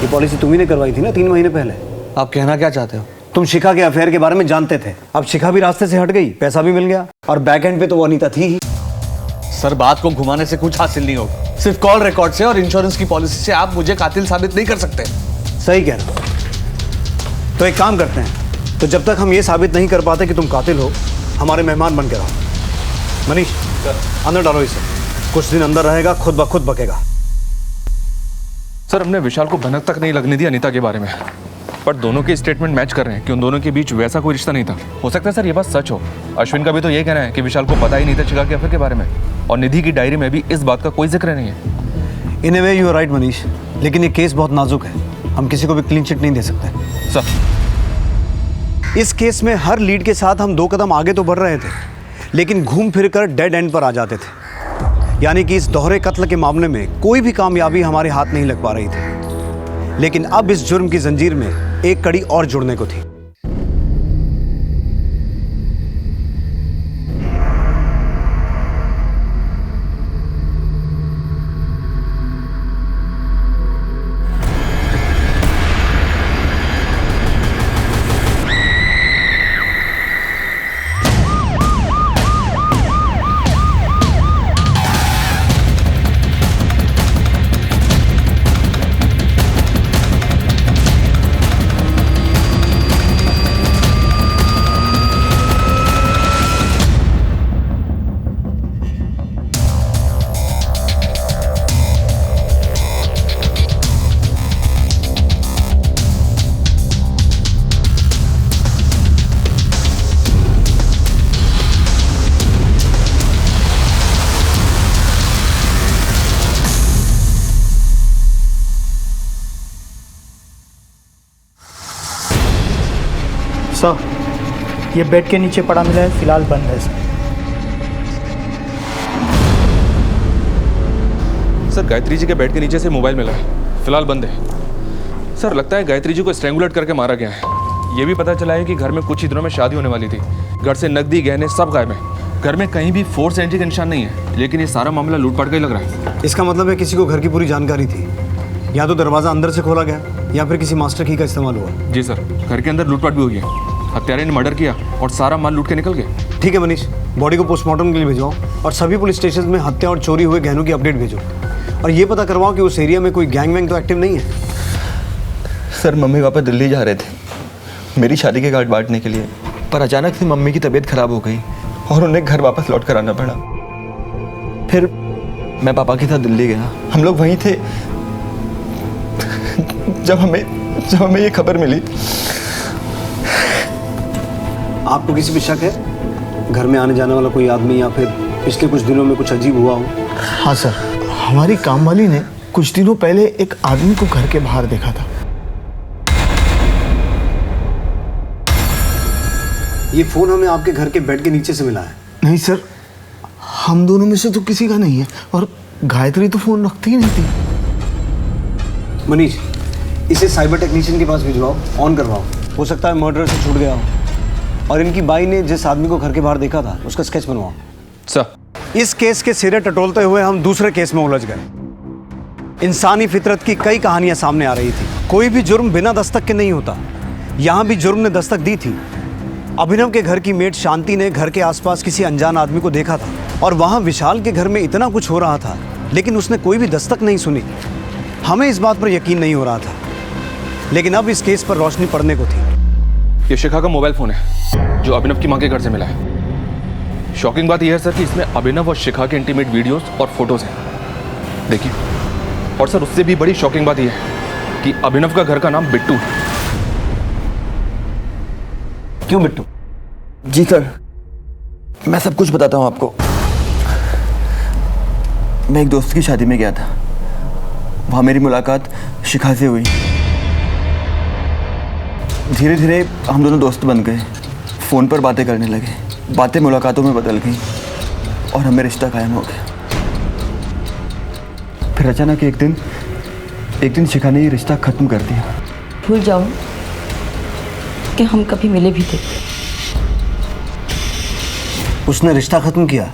S1: ये पॉलिसी तुम्ही ने करवाई थी ना 3 महीने पहले।
S3: आप कहना क्या चाहते हो?
S1: तुम शिखा के अफेयर के बारे में जानते थे। अब शिखा भी रास्ते से हट गई, पैसा भी मिल गया और बैक एंड पे तो वो अनीता थी ही।
S3: सर बात को घुमाने से कुछ हासिल नहीं होगा। सिर्फ कॉल रिकॉर्ड से और इंश्योरेंस की पॉलिसी से आप मुझे कातिल साबित नहीं कर सकते।
S1: सही कह रहे हो। तो एक काम करते हैं, तो जब तक हम ये साबित नहीं कर पाते कि तुम कातिल हो, हमारे मेहमान बन के रहो। मनीष अंदर डालो इसे, कुछ दिन अंदर रहेगा, खुद ब खुद बकेगा।
S8: सर हमने विशाल को भनक तक नहीं लगने दी अनीता के बारे में, पर दोनों के स्टेटमेंट मैच कर रहे हैं कि उन दोनों के बीच वैसा कोई रिश्ता नहीं था। हो सकता है सर ये बात सच हो। अश्विन का भी तो ये कहना है कि विशाल को पता ही नहीं था शिखा के अफेयर के बारे में, और निधि की डायरी में भी इस बात का कोई जिक्र नहीं है।
S1: In a way you are right Manish, लेकिन ये केस बहुत नाजुक है। हम किसी को भी क्लीन चिट नहीं दे सकते।
S8: सर
S1: इस केस में हर लीड के साथ हम 2 कदम आगे तो बढ़ रहे थे, लेकिन घूम फिर कर डेड एंड पर आ जाते थे। यानी कि इस दोहरे कत्ल के मामले में कोई भी कामयाबी हमारे हाथ नहीं लग पा रही थी। लेकिन अब इस जुर्म की जंजीर में एक कड़ी और जुड़ने को थी।
S22: सर ये बेड के नीचे पड़ा मिला है, फिलहाल बंद है
S8: सर गायत्री जी के बेड के नीचे से मोबाइल मिला है, फिलहाल बंद है। सर लगता है गायत्री जी को स्ट्रैंगुलेट करके मारा गया है। ये भी पता चला है कि घर में कुछ ही दिनों में शादी होने वाली थी। घर से नकदी गहने सब गायब है। घर में कहीं भी फोर्स एंट्री का निशान नहीं है, लेकिन ये सारा मामला लूटपाट का ही लग रहा है।
S1: इसका मतलब है किसी को घर की पूरी जानकारी थी। या तो दरवाजा अंदर से खोला गया या फिर किसी मास्टर की का इस्तेमाल हुआ।
S8: जी सर, घर के अंदर लूटपाट भी हुई है। हत्यारे ने मर्डर किया और सारा माल लूट के निकल गए।
S1: ठीक है मनीष, बॉडी को पोस्टमार्टम के लिए भिजवाओ और सभी पुलिस स्टेशन में हत्या और चोरी हुए गहनों की अपडेट भेजो। और ये पता करवाओ कि उस एरिया में कोई गैंग वैंग तो एक्टिव नहीं है।
S15: सर मम्मी पापा दिल्ली जा रहे थे मेरी शादी के कार्ड बांटने के लिए, पर अचानक से मम्मी की तबीयत खराब हो गई और उन्हें घर वापस लौट कर आना पड़ा। फिर मैं पापा के साथ दिल्ली गया। हम लोग वहीं थे जब हमें ये खबर मिली।
S1: आपको किसी पे शक है? घर में आने जाने वाला कोई आदमी या फिर पिछले कुछ दिनों में कुछ अजीब हुआ हो?
S10: हाँ सर, हमारी कामवाली ने कुछ दिनों पहले एक आदमी को घर के बाहर देखा था।
S1: ये फोन हमें आपके घर के बेड के नीचे से मिला है।
S10: नहीं सर, हम दोनों में से तो किसी का नहीं है, और गायत्री तो फोन रखती ही नहीं थी।
S1: मनीष, इसे साइबर टेक्नीशियन के पास भिजवाओ, ऑन करवाओ। हो सकता है मर्डर से छूट गया हो। और इनकी बाई ने जिस आदमी को घर के बाहर देखा था उसका स्केच बनवाओ।
S8: सर
S1: इस केस के सिरे टटोलते हुए हम दूसरे केस में उलझ गए। इंसानी फितरत की कई कहानियां सामने आ रही थी। कोई भी जुर्म बिना दस्तक के नहीं होता। यहाँ भी जुर्म ने दस्तक दी थी। अभिनव के घर की मेट शांति ने घर के आसपास किसी अनजान आदमी को देखा था और वहाँ विशाल के घर में इतना कुछ हो रहा था, लेकिन उसने कोई भी दस्तक नहीं सुनी। हमें इस बात पर यकीन नहीं हो रहा था, लेकिन अब इस केस पर रोशनी पड़ने को थी।
S8: ये शिखा का मोबाइल फोन है जो अभिनव की मां के घर से मिला है। शॉकिंग बात यह है सर कि इसमें अभिनव और शिखा के इंटीमेट वीडियोस और फोटोज हैं, देखिए। और सर उससे भी बड़ी शॉकिंग बात यह है कि अभिनव का घर का नाम बिट्टू है।
S1: क्यों बिट्टू?
S15: जी सर, मैं सब कुछ बताता हूँ आपको। मैं एक दोस्त की शादी में गया था, वहाँ मेरी मुलाकात शिखा से हुई। धीरे धीरे हम दोनों दोस्त बन गए, फ़ोन पर बातें करने लगे, बातें मुलाकातों में बदल गई और हमें रिश्ता कायम हो गया। फिर अचानक एक दिन शिखा ने ये रिश्ता ख़त्म कर दिया।
S2: भूल जाओ कि हम कभी मिले भी थे।
S1: उसने रिश्ता खत्म किया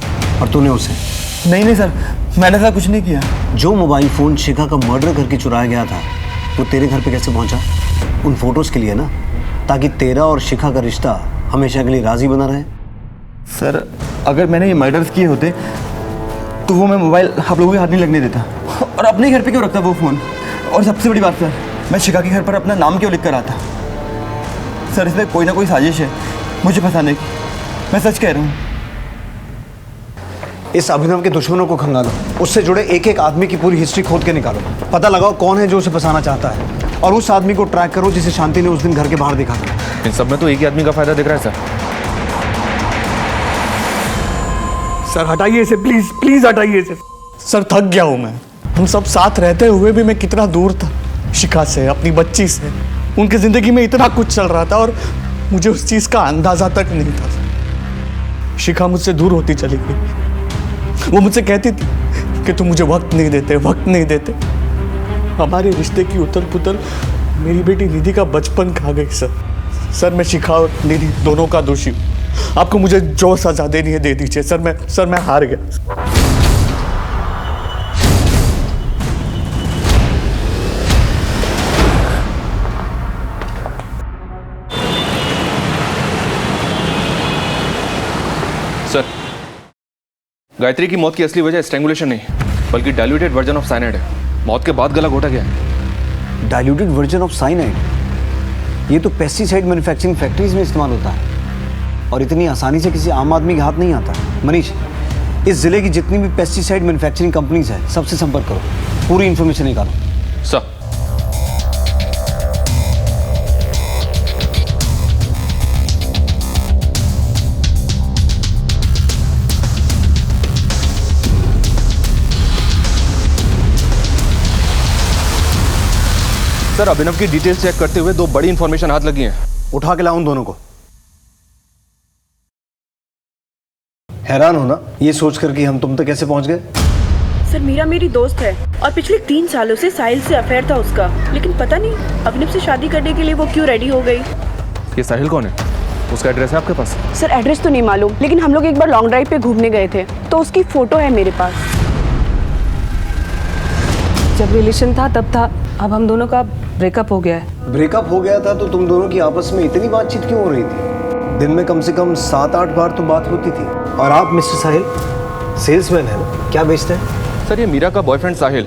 S1: और तूने उसे?
S15: नहीं सर, मैंने ऐसा कुछ नहीं किया।
S1: जो मोबाइल फ़ोन शिखा का मर्डर करके चुराया गया था वो तेरे घर पे कैसे पहुंचा? उन फोटोज़ के लिए ना, ताकि तेरा और शिखा का रिश्ता हमेशा के लिए राजी बना रहे।
S15: सर अगर मैंने ये मर्डर्स किए होते तो वो मैं मोबाइल आप लोगों के हाथ नहीं लगने देता, और अपने घर पे क्यों रखता वो फ़ोन। और सबसे बड़ी बात सर, मैं शिखा के घर पर अपना नाम क्यों लिख कर आता? सर इसमें कोई ना कोई साजिश है मुझे फंसाने की, मैं सच कह रहा हूँ।
S1: इस अभिनव के दुश्मनों को खंगालो, उससे जुड़े एक एक आदमी की पूरी हिस्ट्री खोद के निकालो, पता लगाओ कौन है जो उसे फंसाना चाहता है, और उस आदमी को ट्रैक करो जिसे शांति ने उस दिन घर के बाहर देखा था।
S8: इन सब में तो एक ही आदमी का फायदा दिख रहा है सर।
S22: सर हटाइए इसे, प्लीज प्लीज हटाइए इसे। सर थक गया हूँ मैं। हम सब साथ रहते हुए भी मैं कितना दूर था शिखा से, अपनी बच्ची से। उनकी ज़िंदगी में इतना कुछ चल रहा था और मुझे उस चीज़ का अंदाज़ा तक नहीं था। शिखा मुझसे दूर होती चली गई। वो मुझसे कहती थी कि तुम मुझे वक्त नहीं देते। हमारे रिश्ते की उथल पुथल मेरी बेटी निधि का बचपन खा गई सर। मैं शिखा और निधि दोनों का दोषी हूँ। आपको मुझे जो सजा देनी है दे दीजिए सर। मैं हार गया।
S8: सर गायत्री की मौत की असली वजह स्ट्रैंगुलेशन नहीं बल्कि डाइल्यूटेड वर्जन ऑफ साइनाइड है। मौत के बाद गला घोटा गया है।
S1: Diluted version of cyanide? ये तो पेस्टिसाइड मैन्युफैक्चरिंग फैक्ट्रीज में इस्तेमाल होता है और इतनी आसानी से किसी आम आदमी के हाथ नहीं आता। मनीष, इस जिले की जितनी भी पेस्टिसाइड मैन्युफैक्चरिंग कंपनीज है सबसे संपर्क करो, पूरी इन्फॉर्मेशन निकालो।
S8: सर सर अभिनव की डिटेल्स चेक करते हुए दो बड़ी इंफॉर्मेशन हाथ लगी हैं।
S1: उठा के लाओ उन दोनों को। हैरान हो ना ये सोचकर कि हम तुम तक कैसे पहुंच गए?
S6: सर मीरा मेरी दोस्त है और पिछले 3 सालों से साहिल से अफेयर था उसका, लेकिन पता नहीं अभिनव से शादी करने के लिए वो क्यों रेडी हो गई।
S8: ये साहिल कौन है? उसका एड्रेस है आपके पास?
S6: सर एड्रेस तो नहीं मालूम, लेकिन हम लोग एक बार लॉन्ग ड्राइव पे घूमने गए थे तो उसकी फोटो है मेरे पास। जब रिलेशन था तब था, अब हम दोनों का ब्रेकअप हो गया है।
S1: ब्रेकअप हो गया था तो तुम दोनों की आपस में इतनी बातचीत क्यों हो रही थी? दिन में कम से कम 7-8 बार तो बात होती थी। और आप मिस्टर साहिल सेल्समैन है ना, क्या बेचते हैं?
S8: सर ये मीरा का बॉयफ्रेंड साहिल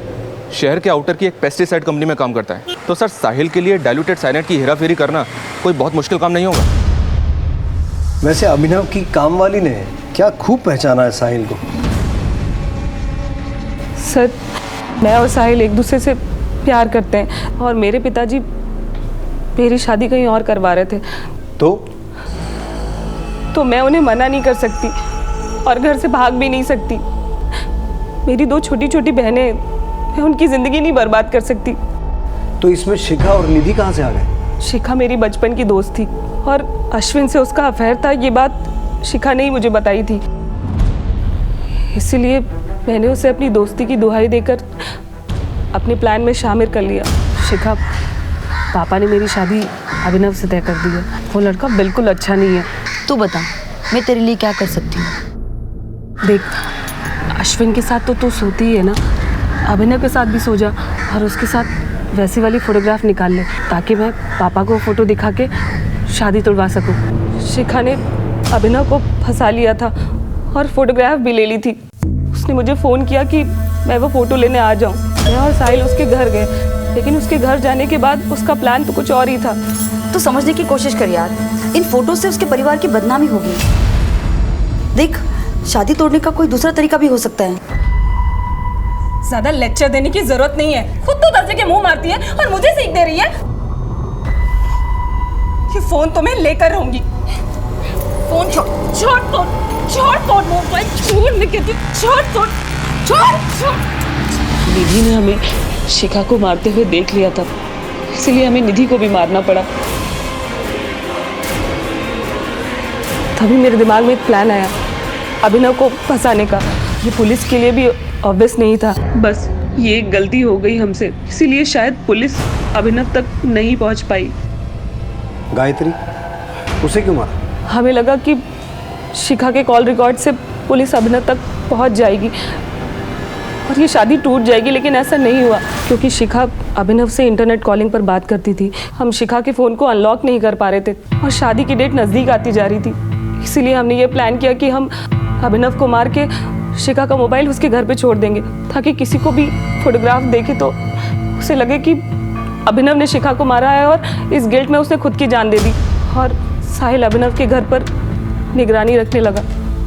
S8: शहर के आउटर की एक पेस्टिसाइड कंपनी में काम करता है। तो सर साहिल के लिए डाइल्यूटेड साइनाइड की हेराफेरी करना कोई बहुत मुश्किल काम नहीं होगा।
S1: वैसे अभिनव की काम वाली ने क्या खूब पहचाना है साहिल को।
S6: सर मैं और साहिल एक दूसरे से प्यार करते हैं और मेरे पिताजी मेरी शादी कहीं और करवा रहे थे। तो मैं उन्हें मना नहीं कर सकती और घर से भाग भी नहीं सकती। मेरी 2 छोटी छोटी बहनें, मैं उनकी ज़िंदगी नहीं बर्बाद कर सकती।
S1: तो इसमें शिखा और निधि कहाँ से आ गए?
S6: शिखा मेरी बचपन की दोस्त थी और अश्विन से उसका अफेयर था। ये बात शिखा ने ही मुझे बताई थी, इसीलिए मैंने उसे अपनी दोस्ती की दुहाई देकर अपने प्लान में शामिल कर लिया। शिखा, पापा ने मेरी शादी अभिनव से तय कर दी है। वो लड़का बिल्कुल अच्छा नहीं है।
S2: तू बता मैं तेरे लिए क्या कर सकती हूँ?
S6: देख अश्विन के साथ तो तू सोती ही है ना, अभिनव के साथ भी सो जा और उसके साथ वैसी वाली फोटोग्राफ निकाल ले ताकि मैं पापा को फोटो दिखा के शादी तुड़वा सकूँ। शिखा ने अभिनव को फंसा लिया था और फोटोग्राफ भी ले ली थी। उसने मुझे फ़ोन किया कि मैं वो फ़ोटो लेने आ जाऊँ। मैं और साहिल उसके घर गए, लेकिन उसके घर जाने के बाद उसका प्लान तो कुछ और ही था।
S2: तो समझने की कोशिश कर यार, इन फोटो से उसके परिवार की बदनामी होगी। देख शादी तोड़ने का कोई दूसरा तरीका भी हो सकता है।
S6: ज्यादा लेक्चर देने की जरूरत नहीं है, खुद तो दर्जे के मुंह मारती है और मुझे सीख दे रही है। ये फोन तो मैं लेकर रहूंगी। फोन छोड़ छोड़ छोड़ मोबाइल छोड़, मैं कहती हूँ छोड़ छोड़ छोड़ छोड़।
S11: निधि ने हमें शिखा को मारते हुए देख लिया था, इसलिए हमें निधि को भी मारना पड़ा।
S6: तभी मेरे दिमाग में एक प्लान आया अभिनव को फंसाने का। ये पुलिस के लिए भी ऑब्वियस नहीं था।
S11: बस ये एक गलती हो गई हमसे, इसीलिए शायद पुलिस अभिनव तक नहीं पहुंच पाई।
S1: गायत्री, उसे क्यों मारा?
S6: हमें लगा कि शिखा के कॉल रिकॉर्ड से पुलिस अभिनव तक पहुंच जाएगी और ये शादी टूट जाएगी, लेकिन ऐसा नहीं हुआ क्योंकि शिखा अभिनव से इंटरनेट कॉलिंग पर बात करती थी। हम शिखा के फ़ोन को अनलॉक नहीं कर पा रहे थे और शादी की डेट नज़दीक आती जा रही थी। इसीलिए हमने ये प्लान किया कि हम अभिनव को मार के शिखा का मोबाइल उसके घर पे छोड़ देंगे, ताकि किसी को भी फोटोग्राफ देखे तो उसे लगे कि अभिनव ने शिखा को मारा है और इस गिल्ट में उसने खुद की जान दे दी। और साहिल अभिनव के घर पर निगरानी रखने लगा।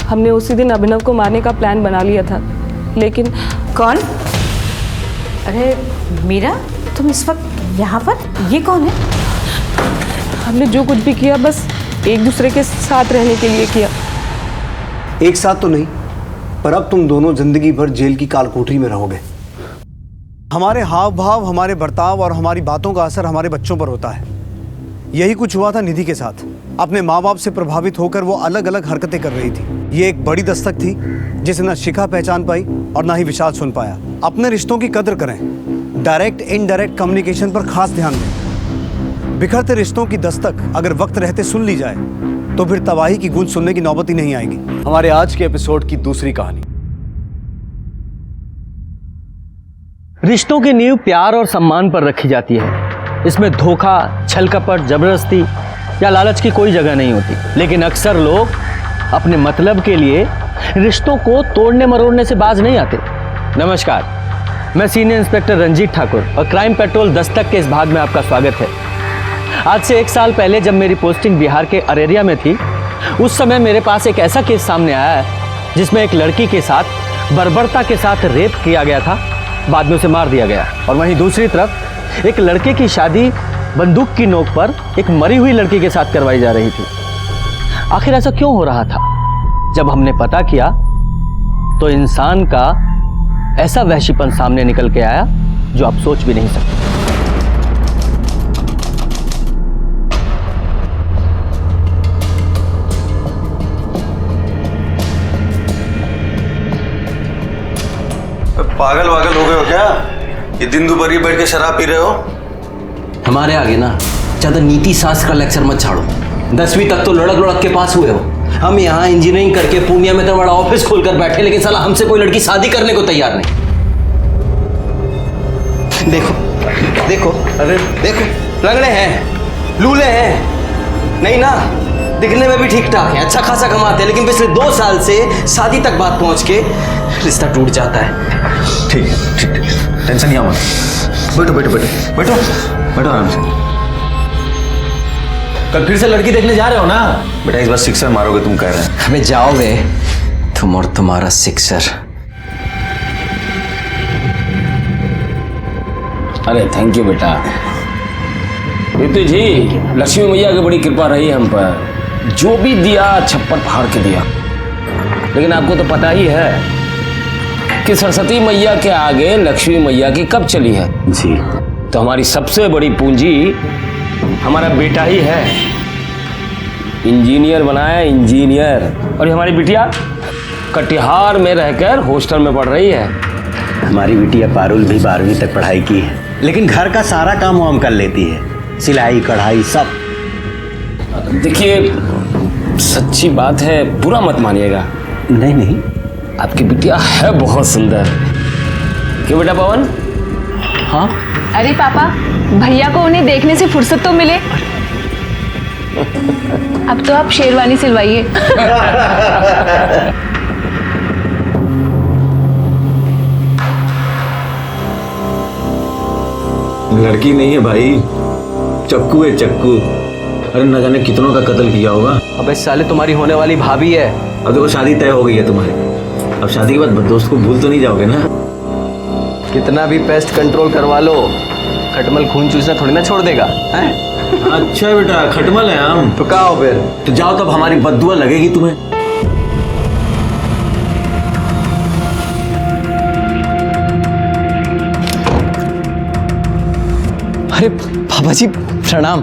S6: हमने उसी दिन अभिनव को मारने का प्लान बना लिया था, लेकिन
S12: कौन? अरे मीरा, तुम इस वक्त यहाँ पर? ये कौन है?
S6: हमने जो कुछ भी किया बस एक दूसरे के साथ रहने के लिए किया।
S1: एक साथ तो नहीं, पर अब तुम दोनों जिंदगी भर जेल की कालकोठरी में रहोगे। हमारे हाव भाव, हमारे बर्ताव और हमारी बातों का असर हमारे बच्चों पर होता है। यही कुछ हुआ था निधि के साथ। अपने माँ बाप से प्रभावित होकर वो अलग अलग हरकतें कर रही थी। ये एक बड़ी दस्तक थी जिसे न शिखा पहचान पाई और ना ही विशाल सुन पाया। अपने रिश्तों की कदर करें, डायरेक्ट इनडायरेक्ट कम्युनिकेशन पर खास ध्यान दें। बिखरते रिश्तों की दस्तक अगर वक्त रहते सुन ली जाए तो फिर तबाही की गूंज सुनने की नौबत ही नहीं आएगी। हमारे आज के एपिसोड की दूसरी कहानी।
S13: रिश्तों की नींव प्यार और सम्मान पर रखी जाती है। इसमें धोखा, छल कपट, जबरदस्ती या लालच की कोई जगह नहीं होती। लेकिन अक्सर लोग अपने मतलब के लिए रिश्तों को तोड़ने मरोड़ने से बाज नहीं आते। नमस्कार, मैं सीनियर इंस्पेक्टर रंजीत ठाकुर और क्राइम पेट्रोल दस्तक के इस भाग में आपका स्वागत है। आज से 1 साल पहले जब मेरी पोस्टिंग बिहार के अरेरिया में थी, उस समय मेरे पास एक ऐसा केस सामने आया है जिसमें एक लड़की के साथ बर्बरता के साथ रेप किया गया था, बाद में उसे मार दिया गया। और वहीं दूसरी तरफ एक लड़के की शादी बंदूक की नोक पर एक मरी हुई लड़की के साथ करवाई जा रही थी। आखिर ऐसा क्यों हो रहा था? जब हमने पता किया तो इंसान का ऐसा वहशीपन सामने निकल के आया जो आप सोच भी नहीं सकते।
S23: पागल वागल हो गए हो क्या? ये दिन दोपहर बैठ के शराब पी रहे हो?
S24: हमारे आगे ना ज्यादा नीति शास्त्र का लेक्चर मत छाड़ो। 10वीं तक तो लड़क लड़क के पास हुए हो। हम यहाँ इंजीनियरिंग करके पूर्णिया में तो बड़ा ऑफिस खोलकर बैठे, लेकिन साला हमसे कोई लड़की शादी करने को तैयार नहीं। देखो देखो, अरे देखो, लंगड़े हैं, लूले हैं, नहीं ना, दिखने में भी ठीक ठाक है, अच्छा खासा कमाते हैं, लेकिन पिछले 2 साल से शादी तक बात पहुंच के रिश्ता टूट जाता है।
S23: ठीक है, ठीक है, टेंशन नहीं मत। बैठो बैठो बैठो बैठो बैठो आराम से।
S24: कल फिर से लड़की देखने जा रहे हो ना?
S23: बेटा इस बार सिक्सर मारोगे तुम कह रहे हैं।
S24: हमें जाओगे तुम और तुम्हारा सिक्सर।
S25: अरे थैंक यू बेटा। ऋतु जी, लक्ष्मी मैया की बड़ी कृपा रही हम पर। जो भी दिया छप्पर फाड़ के दिया। लेकिन आपको तो पता ही है कि सरस्वती मैया के आगे लक्ष्मी मैया की कब चली है जी। तो हमारी सबसे बड़ी पूंजी हमारा बेटा ही है। इंजीनियर बनाया, इंजीनियर। और ये हमारी बिटिया कटिहार में रहकर हॉस्टल में पढ़ रही है।
S24: हमारी बिटिया पारुल भी 12वीं तक पढ़ाई की है, लेकिन घर का सारा काम वाम कर लेती है, सिलाई कढ़ाई सब।
S25: देखिए सच्ची बात है, बुरा मत मानिएगा।
S24: नहीं नहीं,
S25: आपकी बिटिया है बहुत सुंदर। क्यों बेटा पवन?
S24: हाँ।
S18: अरे पापा, भैया को उन्हें देखने से फुर्सत तो मिले। अब तो आप शेरवानी सिलवाइए।
S23: लड़की नहीं है भाई, चक्कू है चक्कू। अरे न जाने कितनों का कत्ल किया होगा।
S24: अबे साले, तुम्हारी होने वाली भाभी है।
S23: अब देखो शादी तय हो गई है तुम्हारी, अब शादी के बाद दोस्त को भूल तो नहीं जाओगे ना?
S13: कितना भी पेस्ट कंट्रोल करवा लो, खटमल खून चूसना थोड़ी ना छोड़ देगा, हैं?
S23: अच्छा बेटा, खटमल है हम।
S13: तो क्या हो फिर?
S23: तो जाओ, तब हमारी बद्दुआ लगेगी तुम्हें।
S13: अरे बाबा जी प्रणाम।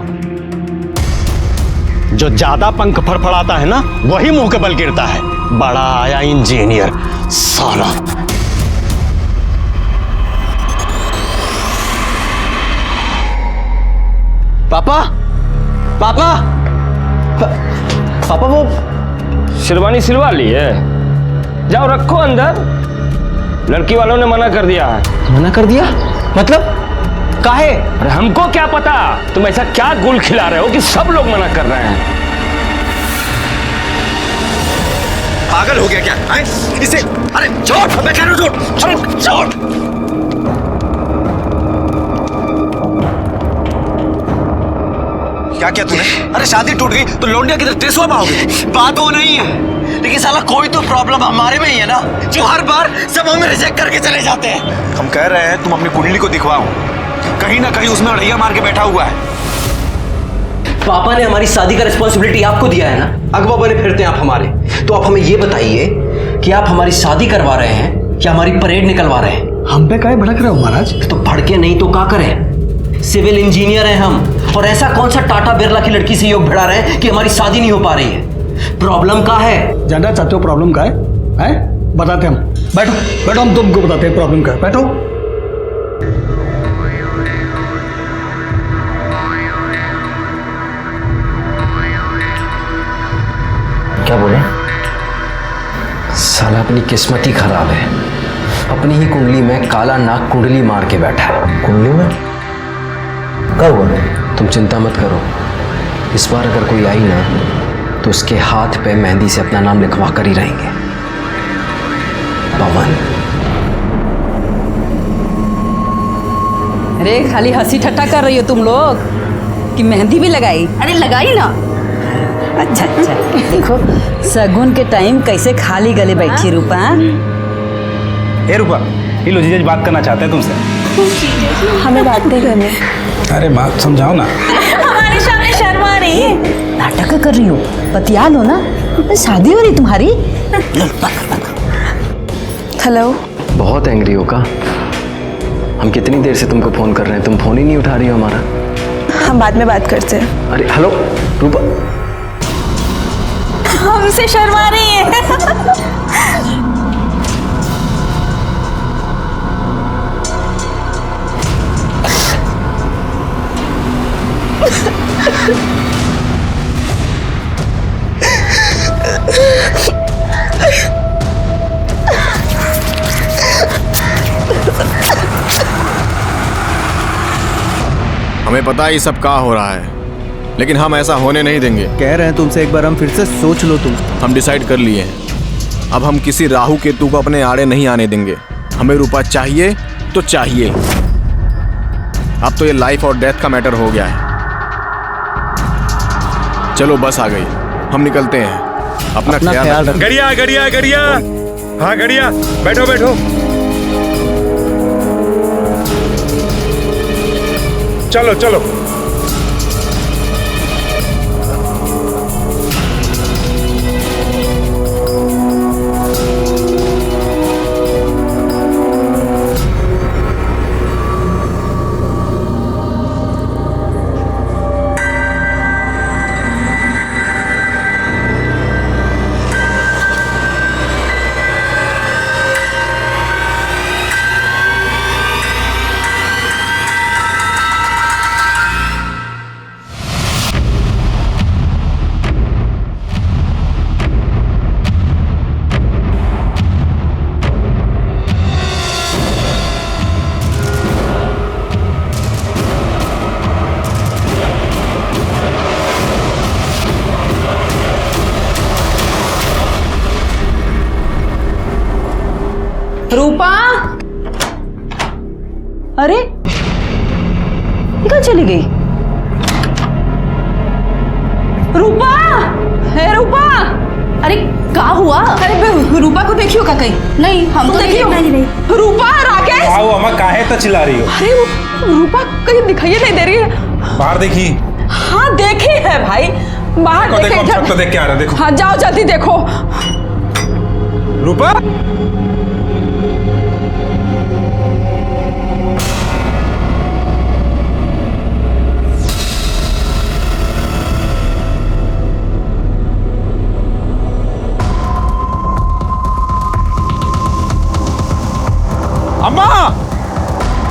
S4: जो ज्यादा पंख फड़फड़ाता है ना, वही मुंह के बल गिरता है। बड़ा आया इंजीनियर साला।
S13: पापा, पापा, पापा वो
S25: शेरवानी सिलवा ली है, जाओ रखो अंदर। लड़की वालों ने मना कर दिया है।
S13: मना कर दिया? मतलब काहे?
S25: अरे हमको क्या पता, तुम ऐसा क्या गुल खिला रहे हो कि सब लोग मना कर रहे हैं।
S4: पागल हो गया क्या? इसे अरे छोड़, मैं कह रहा हूं छोड़, छोड़। क्या क्या तूने? अरे शादी टूट गई तो लौंडिया किधर टेसवा पाओगे? बात वो नहीं है, लेकिन साला कोई तो प्रॉब्लम हमारे में ही है ना, जो हर बार सब हमें रिजेक्ट करके चले जाते हैं। हम कह रहे हैं तुम अपनी कुंडली को दिखवाओ, कहीं ना कहीं उसमें अड़ैया मार के बैठा हुआ है।
S24: पापा ने हमारी शादी का रिस्पॉन्सिबिलिटी आपको दिया है ना, अगवा बने फिरते हैं आप हमारे। तो आप हमें ये बताइए कि आप हमारी शादी करवा रहे हैं या हमारी परेड निकलवा रहे हैं?
S4: हम पे काहे भड़क रहे हो महाराज?
S24: तो भड़के नहीं तो क्या करें? सिविल इंजीनियर हैं हम, और ऐसा कौन सा टाटा बिरला की लड़की से योग भिड़ा रहे हैं कि हमारी शादी नहीं हो पा रही है? प्रॉब्लम क्या है?
S4: जानना चाहते हो प्रॉब्लम क्या है? हैं? बताते हम। बैठो बैठो, हम तुमको बताते हैं प्रॉब्लम क्या है। बैठो।
S24: क्या बोले? साला अपनी किस्मत ही खराब है, अपनी ही कुंडली में काला नाग कुंडली मार के बैठा है। कुंडली में क्या हुआ? तुम चिंता मत करो, इस बार अगर कोई आई ना तो उसके हाथ पे मेहंदी से अपना नाम लिखवा कर ही रहेंगे, पवन।
S2: अरे खाली हंसी ठट्टा कर रही हो तुम लोग कि मेहंदी भी लगाई? अरे लगाई ना। अच्छा अच्छा, देखो सगुन के टाइम कैसे खाली गले बैठी रूपा।
S5: ए रूपा, ये लो जीजा जी बात करना चाहते हैं तुमसे।
S6: हमें बात नहीं करनी।
S5: अरे माँ समझाओ ना।
S2: हमारे सामने शर्मा रही है। नाटक कर रही हो, बतिया लो ना, शादी हो रही तुम्हारी।
S6: हेलो।
S24: बहुत एंग्री हो का? हम कितनी देर से तुमको फोन कर रहे हैं, तुम फोन ही नहीं उठा रही हो हमारा।
S6: हम बाद में बात करते हैं।
S24: अरे हेलो रूपा।
S2: हमसे शर्मा रही है।
S7: हमें पता है ये सब क्या हो रहा है, लेकिन हम ऐसा होने नहीं देंगे।
S15: कह रहे हैं तुमसे एक बार हम फिर से सोच लो तुम।
S7: हम डिसाइड कर लिए हैं, अब हम किसी राहु केतु को अपने आड़े नहीं आने देंगे। हमें रूपा चाहिए तो चाहिए। अब तो ये लाइफ और डेथ का मैटर हो गया है। चलो बस आ गई, हम निकलते हैं। अपना ख्याल रखो।
S8: गरिया गरिया गरिया, हाँ गरिया, बैठो बैठो। चलो चलो।
S2: रूपा, अरे कहाँ चली गई? रूपा, है रूपा, अरे
S18: क्या हुआ?
S2: अरे रूपा को देखियो का कहीं?
S18: नहीं, हम तो
S2: देखियो नहीं।
S18: रूपा, राकेश!
S5: आओ अम्मा, काहे तो चिल्ला रही हो?
S18: अरे रूपा कहीं दिखाई नहीं दे रही है।
S5: बाहर देखी?
S18: हाँ देखी है भाई, बाहर
S5: देखो,
S18: देखे।
S5: हम सब तो देख के आ रहे हैं, देखो।
S18: हाँ जाओ जल्दी देखो।
S5: रूपा? अम्मा!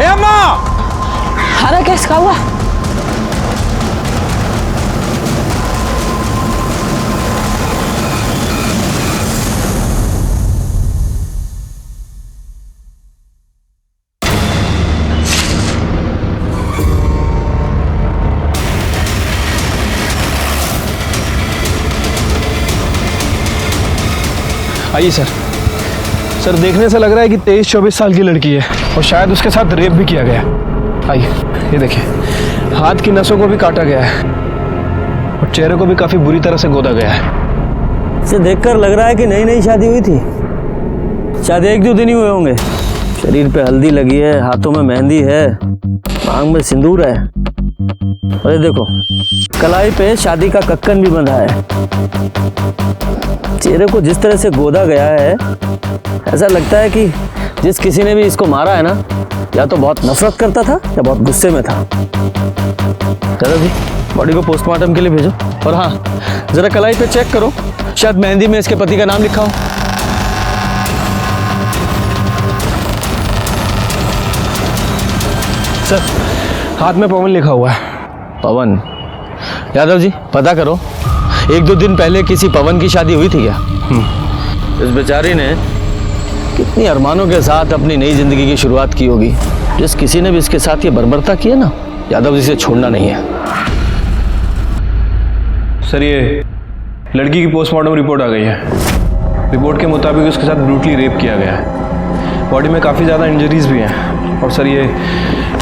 S5: ए अम्मा!
S18: अरे कैसे हुआ?
S9: आइए सर। सर देखने से लग रहा है कि 23-24 साल की लड़की है और शायद उसके साथ रेप भी किया गया है। आइए ये देखिए, हाथ की नसों को भी काटा गया है और चेहरे को भी काफी बुरी तरह से गोदा गया है।
S13: इसे देखकर लग रहा है कि नई नई शादी हुई थी। शायद 1-2 दिन ही हुए होंगे। शरीर पे हल्दी लगी है, हाथों में मेहंदी है, मांग में सिंदूर है। अरे देखो, कलाई पे शादी का कक्कन भी बंधा है। चेहरे को जिस तरह से गोदा गया है, ऐसा लगता है कि जिस किसी ने भी इसको मारा है ना, या तो बहुत नफरत करता था या बहुत गुस्से में था। चलो जी, बॉडी को पोस्टमार्टम के लिए भेजो। और हाँ, जरा कलाई पे चेक करो, शायद मेहंदी में इसके पति का नाम लिखा हो।
S9: सर हाथ में पवन लिखा हुआ है।
S13: पवन? यादव जी पता करो, 1-2 दिन पहले किसी पवन की शादी हुई थी क्या? इस बेचारी ने कितनी अरमानों के साथ अपनी नई जिंदगी की शुरुआत की होगी। जिस किसी ने भी इसके साथ ये बर्बरता की है ना, यादव जी से छोड़ना नहीं है।
S9: सर ये लड़की की पोस्टमार्टम रिपोर्ट आ गई है। रिपोर्ट के मुताबिक उसके साथ ब्रूटली रेप किया गया है। बॉडी में काफ़ी ज़्यादा इंजरीज भी हैं और सर ये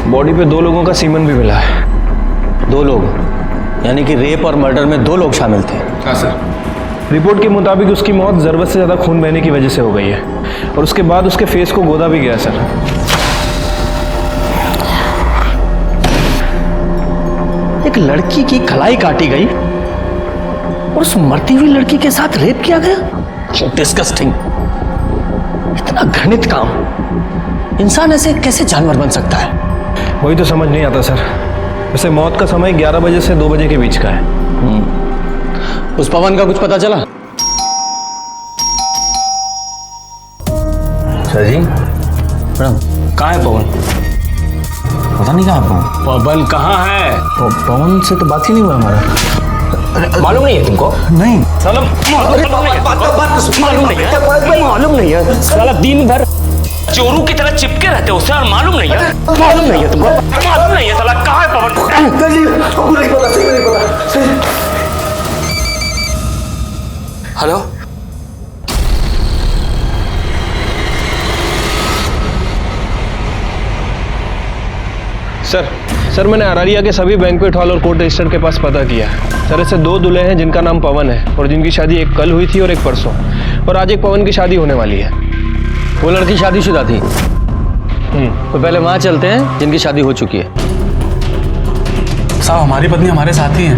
S9: बॉडी पे 2 लोगों का सीमन भी मिला है।
S13: 2 लोग? यानी कि रेप और मर्डर में 2 लोग शामिल थे?
S9: हाँ सर। रिपोर्ट के मुताबिक उसकी मौत ज़रूरत से ज़्यादा खून बहने की वजह से हो गई है और उसके बाद उसके फेस को गोदा भी गया सर।
S13: एक लड़की की कलाई काटी गई और उस मरती हुई लड़की के साथ रेप किया गया? डिस्गस्टिंग। इतना घृणित काम। इंसान ऐसे कैसे जानवर बन सकता है?
S9: वही तो समझ नहीं आता सर। वैसे मौत का समय 11 बजे से 2 बजे के बीच का है।
S13: उस पवन का कुछ पता चला?
S15: सर जी
S13: मैडम,
S15: कहाँ है पवन? पता नहीं कहाँ पवन।
S25: पवन कहाँ है?
S15: पवन से तो बात ही नहीं हुआ हमारा।
S25: मालूम नहीं है तुमको?
S15: नहीं
S25: साला मालूम नहीं है। साला दिन भर चोरू की तरह चिपके रहते हो सर, मालूम नहीं है? मालूम नहीं है तुमको? मालूम नहीं है साला कहाँ है पवन?
S24: हेलो,
S9: सर मैंने अरारिया के सभी बैंक्वेट हॉल और कोर्ट रजिस्टर के पास पता किया है। सर ऐसे 2 दूल्हे हैं जिनका नाम पवन है और जिनकी शादी एक कल हुई थी और एक परसों, और आज एक पवन की शादी होने वाली है।
S13: वो लड़की शादीशुदा थी? तो पहले वहां चलते हैं जिनकी शादी हो चुकी है।
S5: साहब हमारी पत्नी हमारे साथ ही है।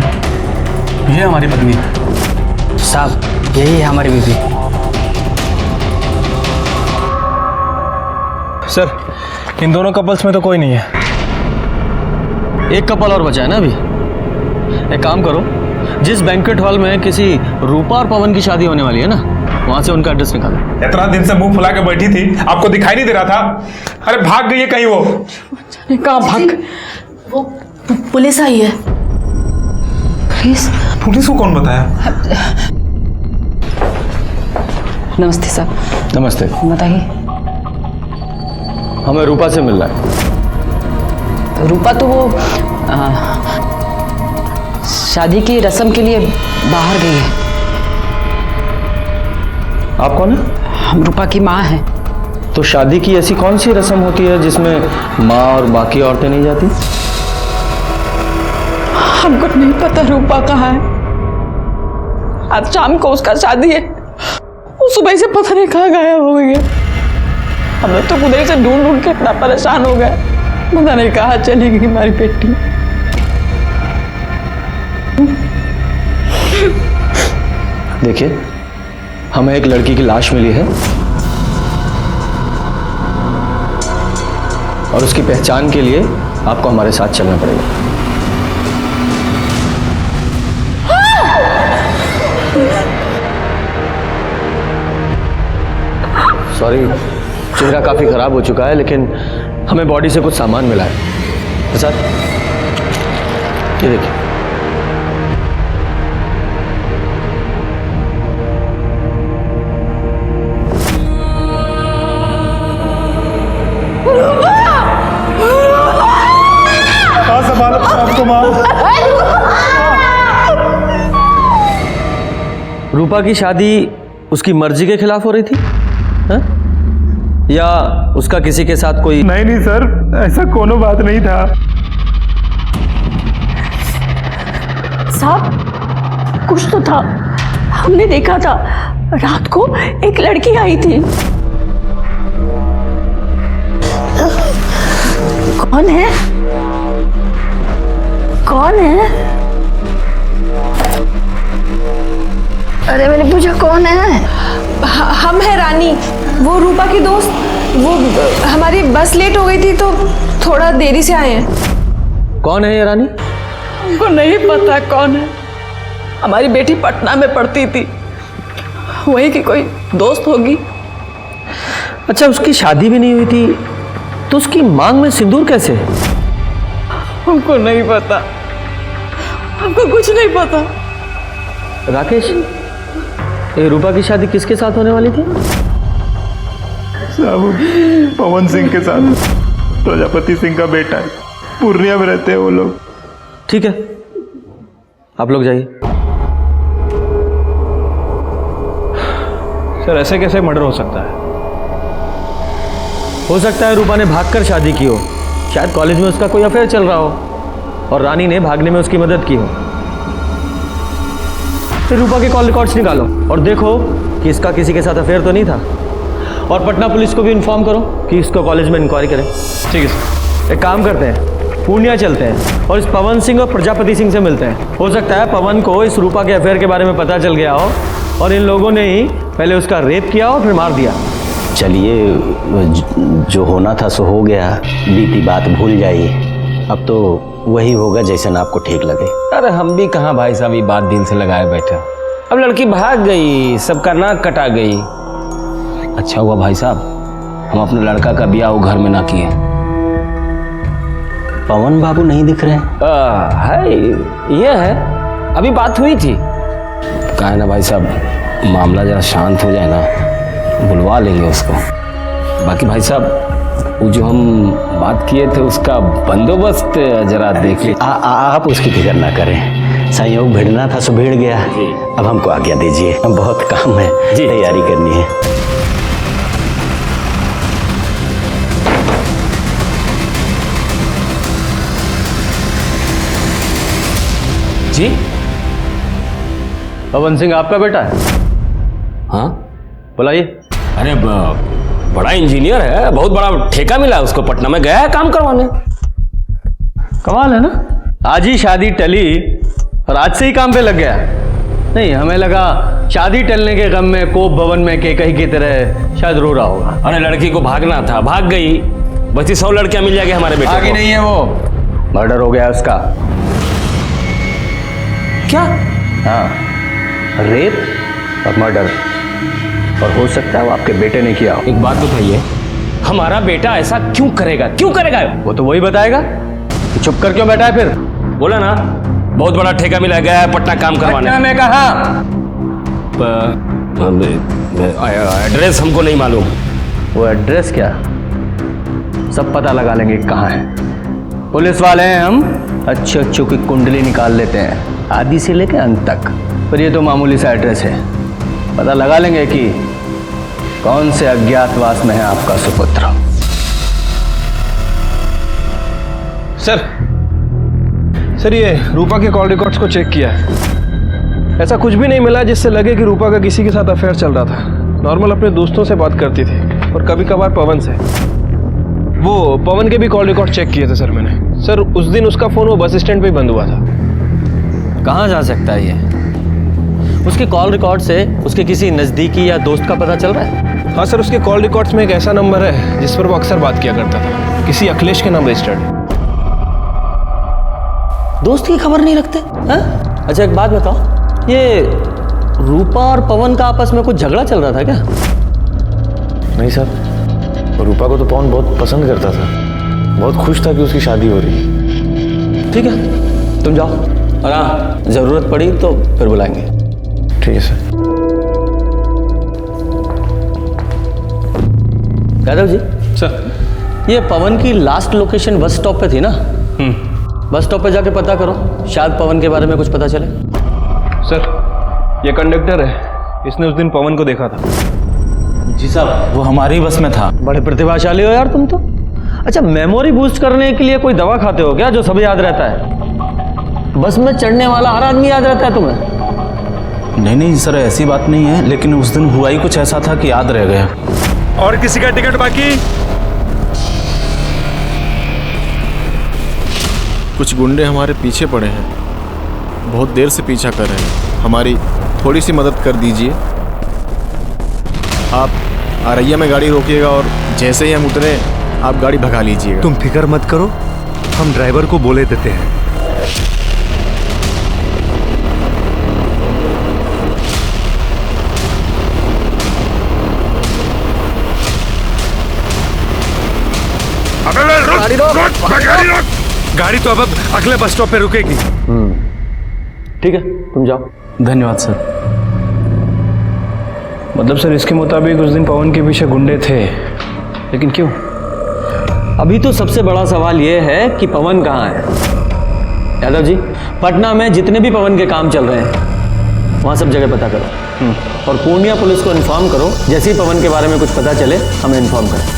S5: ये हमारी पत्नी है।
S14: साहब यही है हमारी बीवी।
S9: सर इन दोनों कपल्स में तो कोई नहीं है।
S13: एक कपल और बचा है ना अभी। एक काम करो, जिस बैंक्वेट हॉल में किसी रूपा और पवन की शादी होने वाली है ना, वहां से उनका एड्रेस निकालो।
S5: इतना दिन से मुंह फुला के बैठी थी, आपको दिखाई नहीं दे रहा था? अरे भाग गई है कहीं वो।
S18: कहाँ भाग? वो पुलिस आई है।
S5: पुलिस को कौन बताया?
S6: नमस्ते साहब।
S13: नमस्ते।
S6: बताइए।
S13: हमें रूपा से मिलना है।
S6: रूपा तो वो शादी की रस्म के लिए बाहर गई है।
S9: आप कौन है?
S6: हम रूपा की माँ हैं।
S13: तो शादी की ऐसी कौन सी रस्म होती है जिसमें माँ और बाकी औरतें नहीं जाती?
S18: हमको नहीं पता रूपा कहाँ है। आज शाम को उसका शादी है।
S11: वो सुबह से पता नहीं कहाँ गायब हो गई है। हम लोग तो उधर से ढूंढ ढूंढ के इतना परेशान हो गए, पता नहीं कहाँ चली गई हमारी बेटी।
S13: देखिए, हमें एक लड़की की लाश मिली है और उसकी पहचान के लिए आपको हमारे साथ चलना पड़ेगा। सॉरी, चेहरा काफी खराब हो चुका है, लेकिन हमें बॉडी से कुछ सामान मिला है। प्रसाद, ये देखिए। रूपा की शादी उसकी मर्जी के खिलाफ हो रही थी, हा? या उसका किसी के साथ कोई?
S9: नहीं सर, ऐसा कोनो बात नहीं था।
S11: साहब, कुछ तो था, हमने देखा था रात को एक लड़की आई थी। कौन है? कौन है?
S18: अरे मैंने पूछा कौन है?
S6: हम है रानी, वो रूपा की दोस्त। वो हमारी बस लेट हो गई थी तो थोड़ा देरी से आए हैं।
S13: कौन है ये रानी?
S11: हमको नहीं पता कौन है। हमारी बेटी पटना में पढ़ती थी, वही की कोई दोस्त होगी।
S13: अच्छा, उसकी शादी भी नहीं हुई थी तो उसकी मांग में सिंदूर कैसे?
S11: हमको नहीं पता, हमको कुछ नहीं पता।
S13: राकेश, ये रूपा की शादी किसके साथ होने वाली थी?
S9: साहब, पवन सिंह के साथ। प्रजापति सिंह का बेटा है, पूर्णिया में रहते हैं वो लोग।
S13: ठीक है, आप लोग जाइए।
S9: सर, ऐसे कैसे मर्डर हो सकता है?
S13: हो सकता है रूपा ने भागकर शादी की हो, शायद कॉलेज में उसका कोई अफेयर चल रहा हो और रानी ने भागने में उसकी मदद की हो। फिर रूपा के कॉल रिकॉर्ड्स निकालो और देखो कि इसका किसी के साथ अफेयर तो नहीं था, और पटना पुलिस को भी इन्फॉर्म करो कि इसको कॉलेज में इंक्वायरी करें।
S9: ठीक है सर।
S13: एक काम करते हैं, पूर्णिया चलते हैं और इस पवन सिंह और प्रजापति सिंह से मिलते हैं। हो सकता है पवन को इस रूपा के अफेयर के बारे में पता चल गया हो और इन लोगों ने ही पहले उसका रेप किया और फिर मार दिया।
S16: चलिए, जो होना था सो हो गया, बीती बात भूल जाइए। अब तो वही होगा जैसा आपको ठीक लगे।
S25: अरे हम भी कहाँ भाई साहब ये बात दिल से लगाए बैठे। अब लड़की भाग गई, सबका नाक कटा गई। अच्छा हुआ भाई साहब हम अपने लड़का का ब्याह वो घर में ना किए।
S16: पवन बाबू नहीं दिख रहे?
S25: है, ये है, अभी बात हुई थी। कहा ना भाई साहब, मामला जरा शांत हो जाए ना, बुलवा लेंगे उसको। बाकी भाई साहब वो जो हम बात किए थे उसका बंदोबस्त जरा देखिए।
S16: आप उसकी फिक्र ना करें, संयोग भिड़ना था सो भिड़ गया। अब हमको आज्ञा दीजिए, हम बहुत काम है, तैयारी करनी है।
S25: जी,
S13: पवन सिंह आपका बेटा है?
S25: हाँ,
S13: बुलाइए।
S25: अरे बड़ा इंजीनियर है, बहुत बड़ा ठेका मिला उसको, पटना में गया है काम करवाने।
S13: कमाल है ना, आज ही शादी टली और आज से ही काम पे लग गया। नहीं, हमें लगा शादी टलने के गम में कोप भवन में केकई की तरह शायद रो रहा होगा।
S25: अरे लड़की को भागना था, भाग गई, बची 100 लड़कियां मिल जाएगी हमारे बेटे को।
S13: भागी नहीं है वो, मर्डर हो गया उसका।
S25: क्या?
S13: हाँ, रेप और मर्डर, और हो सकता है वो आपके बेटे ने किया हो।
S25: एक बात बताइए, हमारा बेटा ऐसा क्यों करेगा? क्यों करेगा?
S13: वो तो वही बताएगा। चुप कर क्यों बैठा है फिर?
S25: बोला ना, बहुत बड़ा ठेका मिला गया है पटना काम करवाने।
S13: पटना में कहा?
S25: एड्रेस हमको नहीं मालूम।
S13: वो एड्रेस क्या, सब पता लगा लेंगे कहाँ है। पुलिस वाले हैं हम, अच्छे अच्छों की कुंडली निकाल लेते हैं, आदि से लेकर अंत तक। पर ये तो मामूली सा एड्रेस है, पता लगा लेंगे कि कौन से अज्ञातवास में है आपका सुपुत्र।
S9: सर, ये रूपा के कॉल रिकॉर्ड्स को चेक किया है, ऐसा कुछ भी नहीं मिला जिससे लगे कि रूपा का किसी के साथ अफेयर चल रहा था। नॉर्मल अपने दोस्तों से बात करती थी और कभी कभार पवन से। वो पवन के भी कॉल रिकॉर्ड चेक किए थे सर मैंने। सर उस दिन उसका फ़ोन वो बस स्टैंड पे ही बंद हुआ था।
S13: कहाँ जा सकता है ये? उसके कॉल रिकॉर्ड से उसके किसी नज़दीकी या दोस्त का पता चल रहा है?
S9: हाँ सर, उसके कॉल रिकॉर्ड्स में एक ऐसा नंबर है जिस पर वो अक्सर बात किया करता था। किसी अखिलेश के नाम रजिस्टर्ड है।
S13: दोस्त की खबर नहीं रखते हैं? अच्छा एक बात बताओ, ये रूपा और पवन का आपस में कुछ झगड़ा चल रहा था क्या?
S15: नहीं सर, रूपा को तो पवन बहुत पसंद करता था, बहुत खुश था कि उसकी शादी हो रही है।
S13: ठीक है, तुम जाओ और हाँ, जरूरत पड़ी तो फिर बुलाएंगे।
S15: ठीक है सर।
S13: यादव जी सर, ये पवन की लास्ट लोकेशन बस स्टॉप पे थी ना? बस स्टॉप पे जाके पता करो, शायद पवन के बारे में कुछ पता चले।
S9: सर ये कंडक्टर है, इसने उस दिन पवन को देखा था।
S5: जी साहब, वो हमारी बस में था।
S13: बड़े प्रतिभाशाली हो यार तुम तो। अच्छा, मेमोरी बूस्ट करने के लिए कोई दवा खाते हो क्या जो सब याद रहता है? बस में चढ़ने वाला हर आदमी याद रहता है तुम्हें?
S5: नहीं नहीं सर, ऐसी बात नहीं है, लेकिन उस दिन हुआ ही कुछ ऐसा था कि याद रह गया।
S9: और किसी का टिकट बाकी?
S7: कुछ गुंडे हमारे पीछे पड़े हैं, बहुत देर से पीछा कर रहे हैं। हमारी थोड़ी सी मदद कर दीजिए। आप आरैया में गाड़ी रोकिएगा और जैसे ही हम उतरे आप गाड़ी भगा लीजिएगा।
S1: तुम फिक्र मत करो, हम ड्राइवर को बोले देते हैं।
S9: गाड़ी तो अब अगले बस स्टॉप पे रुकेगी।
S13: ठीक है, तुम जाओ।
S5: धन्यवाद सर।
S9: मतलब सर इसके मुताबिक उस दिन पवन के पीछे गुंडे थे, लेकिन क्यों?
S13: अभी तो सबसे बड़ा सवाल यह है कि पवन कहाँ है। यादव जी, पटना में जितने भी पवन के काम चल रहे हैं वहाँ सब जगह पता करो और पूर्णिया पुलिस को इन्फॉर्म करो। जैसे ही पवन के बारे में कुछ पता चले हमें इन्फॉर्म करें।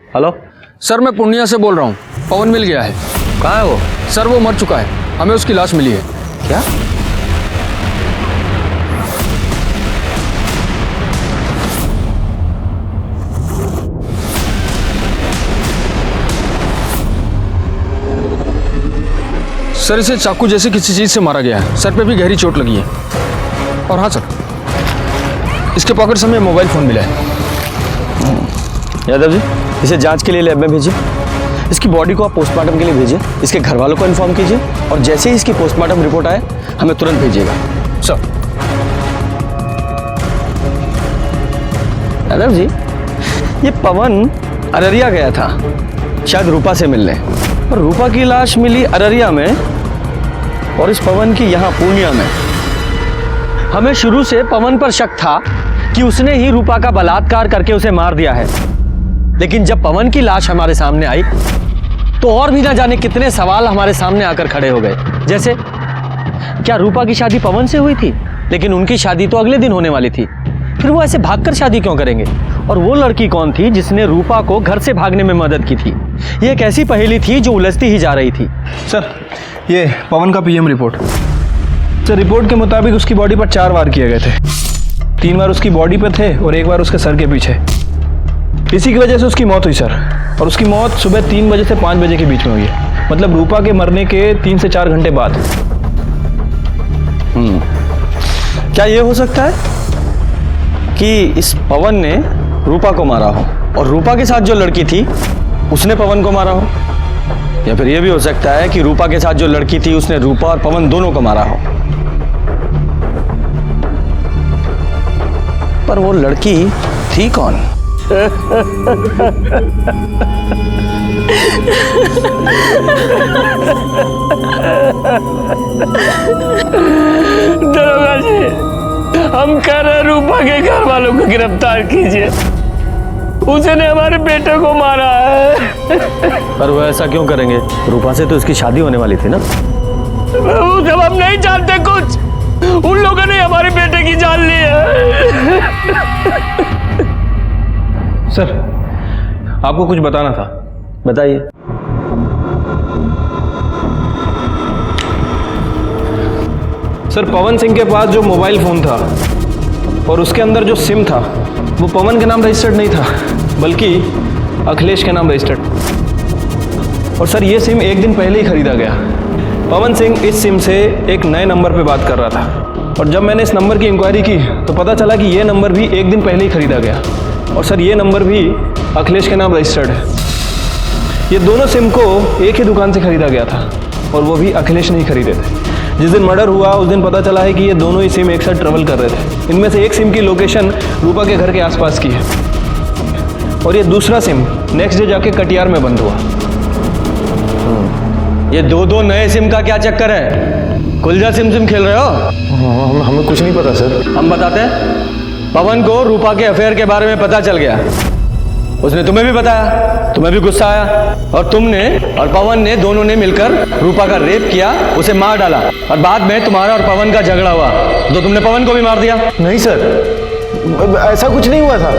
S3: हेलो सर, मैं पूर्णिया से बोल रहा हूँ। पवन मिल गया है।
S13: कहाँ है वो?
S3: सर वो मर चुका है, हमें उसकी लाश मिली है।
S13: क्या?
S3: सर इसे चाकू जैसी किसी चीज से मारा गया है, सर पे भी गहरी चोट लगी है। और हाँ सर, इसके पॉकेट से हमें मोबाइल फोन मिला है।
S13: यादव जी, इसे जांच के लिए लैब में भेजिए। इसकी बॉडी को आप पोस्टमार्टम के लिए भेजिए। इसके घर वालों को इन्फॉर्म कीजिए और जैसे ही इसकी पोस्टमार्टम रिपोर्ट आए हमें तुरंत भेजिएगा।
S3: सर।
S13: यादव जी, ये पवन अररिया गया था शायद रूपा से मिलने, और रूपा की लाश मिली अररिया में और इस पवन की यहाँ पूर्णिया में। हमें शुरू से पवन पर शक था कि उसने ही रूपा का बलात्कार करके उसे मार दिया है, लेकिन जब पवन की लाश हमारे सामने आई तो और भी ना जाने कितने सवाल हमारे सामने आकर खड़े हो गए। जैसे, क्या रूपा की शादी पवन से हुई थी? लेकिन उनकी शादी तो अगले दिन होने वाली थी, फिर वो ऐसे भागकर शादी क्यों करेंगे? और वो लड़की कौन थी जिसने रूपा को घर से भागने में मदद की थी? ये एक ऐसी पहेली थी जो उलझती ही जा रही थी।
S9: सर ये पवन का पीएम रिपोर्ट। सर रिपोर्ट के मुताबिक उसकी बॉडी पर 4 वार किए गए थे। 3 बार उसकी बॉडी पे थे और 1 बार उसके सर के पीछे। इसी की वजह से उसकी मौत हुई सर, और उसकी मौत सुबह 3 बजे से 5 बजे के बीच में हुई है, मतलब रूपा के मरने के 3 से 4 घंटे बाद।
S13: क्या ये हो सकता है कि इस पवन ने रूपा को मारा हो और रूपा के साथ जो लड़की थी उसने पवन को मारा हो? या फिर ये भी हो सकता है कि रूपा के साथ जो लड़की थी उसने रूपा और पवन दोनों को मारा हो? पर वो लड़की थी कौन?
S3: दरोगा जी, हम कह रहे रूपा के घर वालों को गिरफ्तार कीजिए, उसने हमारे बेटे को मारा है।
S13: पर वो ऐसा क्यों करेंगे? रूपा से तो उसकी शादी होने वाली थी ना।
S3: वो सब हम नहीं जानते कुछ, उन लोगों ने हमारे बेटे की जान ली है।
S9: सर आपको कुछ बताना था।
S13: बताइए।
S9: सर पवन सिंह के पास जो मोबाइल फ़ोन था और उसके अंदर जो सिम था वो पवन के नाम रजिस्टर्ड नहीं था, बल्कि अखिलेश के नाम रजिस्टर्ड। और सर ये सिम एक दिन पहले ही खरीदा गया। पवन सिंह इस सिम से एक नए नंबर पे बात कर रहा था और जब मैंने इस नंबर की इंक्वायरी की तो पता चला कि ये नंबर भी एक दिन पहले ही खरीदा गया और सर ये नंबर भी अखिलेश के नाम रजिस्टर्ड है। ये दोनों सिम को एक ही दुकान से खरीदा गया था और वो भी अखिलेश नहीं खरीदे थे। जिस दिन मर्डर हुआ उस दिन पता चला है कि ये दोनों ही सिम एक साथ ट्रेवल कर रहे थे। इनमें से एक सिम की लोकेशन रूपा के घर के आसपास की है और ये दूसरा सिम नेक्स्ट डे जाके कटियार में बंद हुआ।
S13: ये दो नए सिम का क्या चक्कर है? कुलजा सिम खेल रहे हो?
S9: हमें कुछ नहीं पता सर।
S13: हम बताते हैं। पवन को रूपा के अफेयर के बारे में पता चल गया, उसने तुम्हें भी बताया, तुम्हें भी गुस्सा आया और तुमने और पवन ने दोनों ने मिलकर रूपा का रेप किया, उसे मार डाला और बाद में तुम्हारा और पवन का झगड़ा हुआ तो तुमने पवन को भी मार दिया।
S9: नहीं सर, ऐसा कुछ नहीं हुआ था।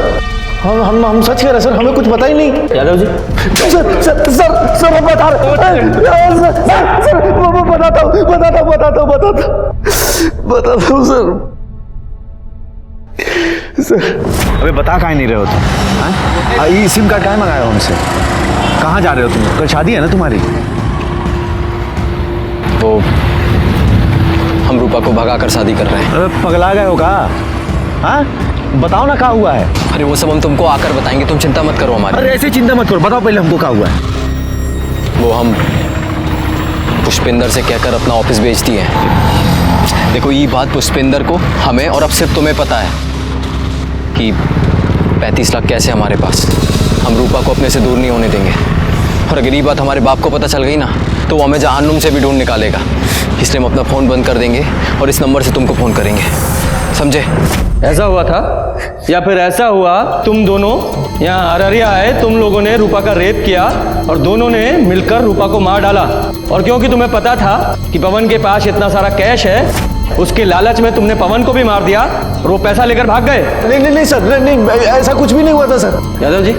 S9: हम सच कह रहे हैं सर, हमें कुछ पता ही नहीं।
S13: यादव जी
S9: सर मैं बता रहा हूँ, बताता हूँ सर।
S15: अबे बता काहे नहीं रहे हो तुम? ये सिम कार्ड काहे मंगाया हो हमसे? कहाँ जा रहे हो तुम? कल शादी है ना तुम्हारी?
S24: वो हम रूपा को भगा कर शादी कर रहे हैं।
S15: अरे पगला गए हो का? हाँ बताओ ना क्या हुआ है?
S24: अरे वो सब हम तुमको आकर बताएंगे, तुम चिंता मत करो हमारी।
S15: अरे ऐसे चिंता मत करो, बताओ पहले हमको क्या हुआ है?
S24: वो हम पुष्पिंदर से कहकर अपना ऑफिस बेच दिए। देखो ये बात पुष्पिंदर को, हमें और अब सिर्फ तुम्हें पता है कि 35 लाख कैसे हमारे पास। हम रूपा को अपने से दूर नहीं होने देंगे और अगर ये बात हमारे बाप को पता चल गई ना तो वो हमें जहन्नुम से भी ढूंढ निकालेगा। इसलिए हम अपना फ़ोन बंद कर देंगे और इस नंबर से तुमको फ़ोन करेंगे, समझे?
S13: ऐसा हुआ था या फिर ऐसा हुआ तुम दोनों यहाँ अररिया आए, तुम लोगों ने रूपा का रेप किया और दोनों ने मिलकर रूपा को मार डाला और क्योंकि तुम्हें पता था कि पवन के पास इतना सारा कैश है उसके लालच में तुमने पवन को भी मार दिया और वो पैसा लेकर भाग गए।
S9: नहीं सर, नहीं ऐसा कुछ भी नहीं हुआ था सर।
S13: यादव जी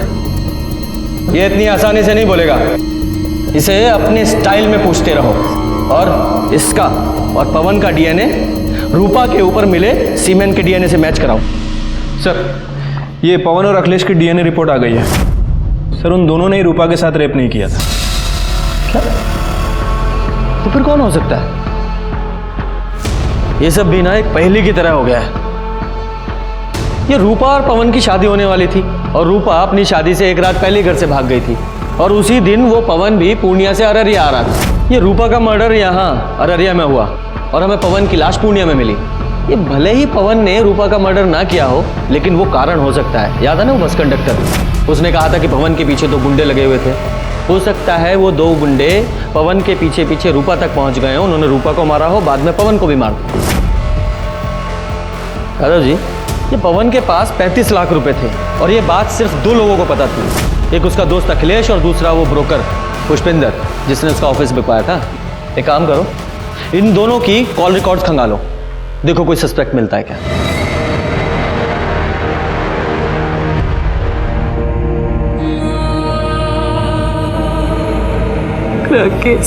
S13: ये इतनी आसानी से नहीं बोलेगा, इसे अपने स्टाइल में पूछते रहो और इसका और पवन का डीएनए रूपा के ऊपर मिले सीमेंट के डीएनए से मैच कराओ।
S9: सर ये पवन और अखिलेश की डीएनए रिपोर्ट आ गई है सर। उन दोनों ने ही रूपा के साथ रेप नहीं किया था।
S13: क्या? तो फिर कौन हो सकता है? ये सब भी ना एक पहेली की तरह हो गया है। ये रूपा और पवन की शादी होने वाली थी और रूपा अपनी शादी से एक रात पहले घर से भाग गई थी और उसी दिन वो पवन भी पूर्णिया से अररिया आ रहा था। ये रूपा का मर्डर यहाँ अररिया में हुआ और हमें पवन की लाश पूर्णिया में मिली। ये भले ही पवन ने रूपा का मर्डर ना किया हो लेकिन वो कारण हो सकता है। याद है ना वो बस कंडक्टर, उसने कहा था कि पवन के पीछे 2 गुंडे लगे हुए थे। हो सकता है वो 2 गुंडे पवन के पीछे पीछे रूपा तक पहुंच गए हो, उन्होंने रूपा को मारा हो, बाद में पवन को भी मार दिया। यादव जी ये पवन के पास 35 लाख रुपए थे और ये बात सिर्फ 2 लोगों को पता थी, एक उसका दोस्त अखिलेश और दूसरा वो ब्रोकर पुष्पिंदर जिसने उसका ऑफिस बिकवाया था। एक काम करो, इन दोनों की कॉल रिकॉर्ड्स खंगालो, देखो कोई सस्पेक्ट मिलता है क्या।
S11: राकेश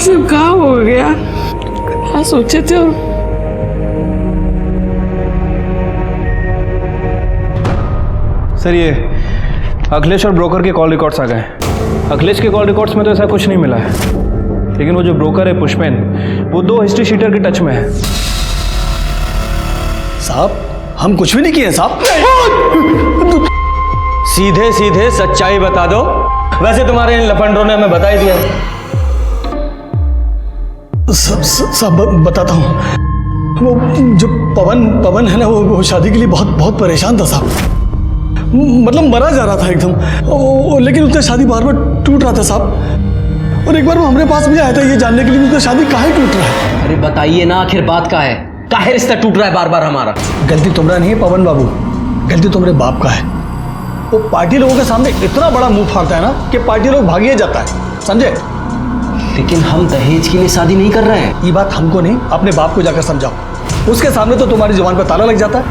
S11: सब कहाँ हो गया? क्या सोचे थे?
S9: सर ये अखिलेश और ब्रोकर के कॉल रिकॉर्ड्स आ गए। अखिलेश के कॉल रिकॉर्ड्स में तो ऐसा कुछ नहीं मिला है, लेकिन वो जो ब्रोकर है पुष्पेन, वो 2 हिस्ट्री शीटर के टच में है।
S22: साहब हम कुछ भी नहीं किए साहब।
S13: सीधे सीधे सच्चाई बता दो। वैसे तुम्हारे इन लफंडरों ने हमें बता ही दिया।
S22: सब बताता हूँ। वो जो पवन है ना, वो शादी के लिए बहुत परेशान था साहब। मतलब मरा जा रहा था एकदम, लेकिन उसका शादी बार बार टूट रहा था साहब। और एक बार वो हमारे पास भी आया था ये जानने के लिए उसका शादी काहे टूट रहा है।
S24: अरे बताइए ना आखिर बात का है, काहे रिश्ता टूट रहा है बार बार हमारा?
S22: गलती तुम्हारा नहीं है पवन बाबू, गलती तुम्हारे बाप का है। वो पार्टी लोगों के सामने इतना बड़ा मुंह फाड़ता है ना कि पार्टी लोग भागिए जाता है, समझे?
S24: लेकिन हम दहेज के लिए शादी नहीं कर रहे हैं।
S22: ये बात हमको नहीं, अपने बाप को जाकर समझाओ। उसके सामने तो तुम्हारी जुबान पर ताला लग जाता है।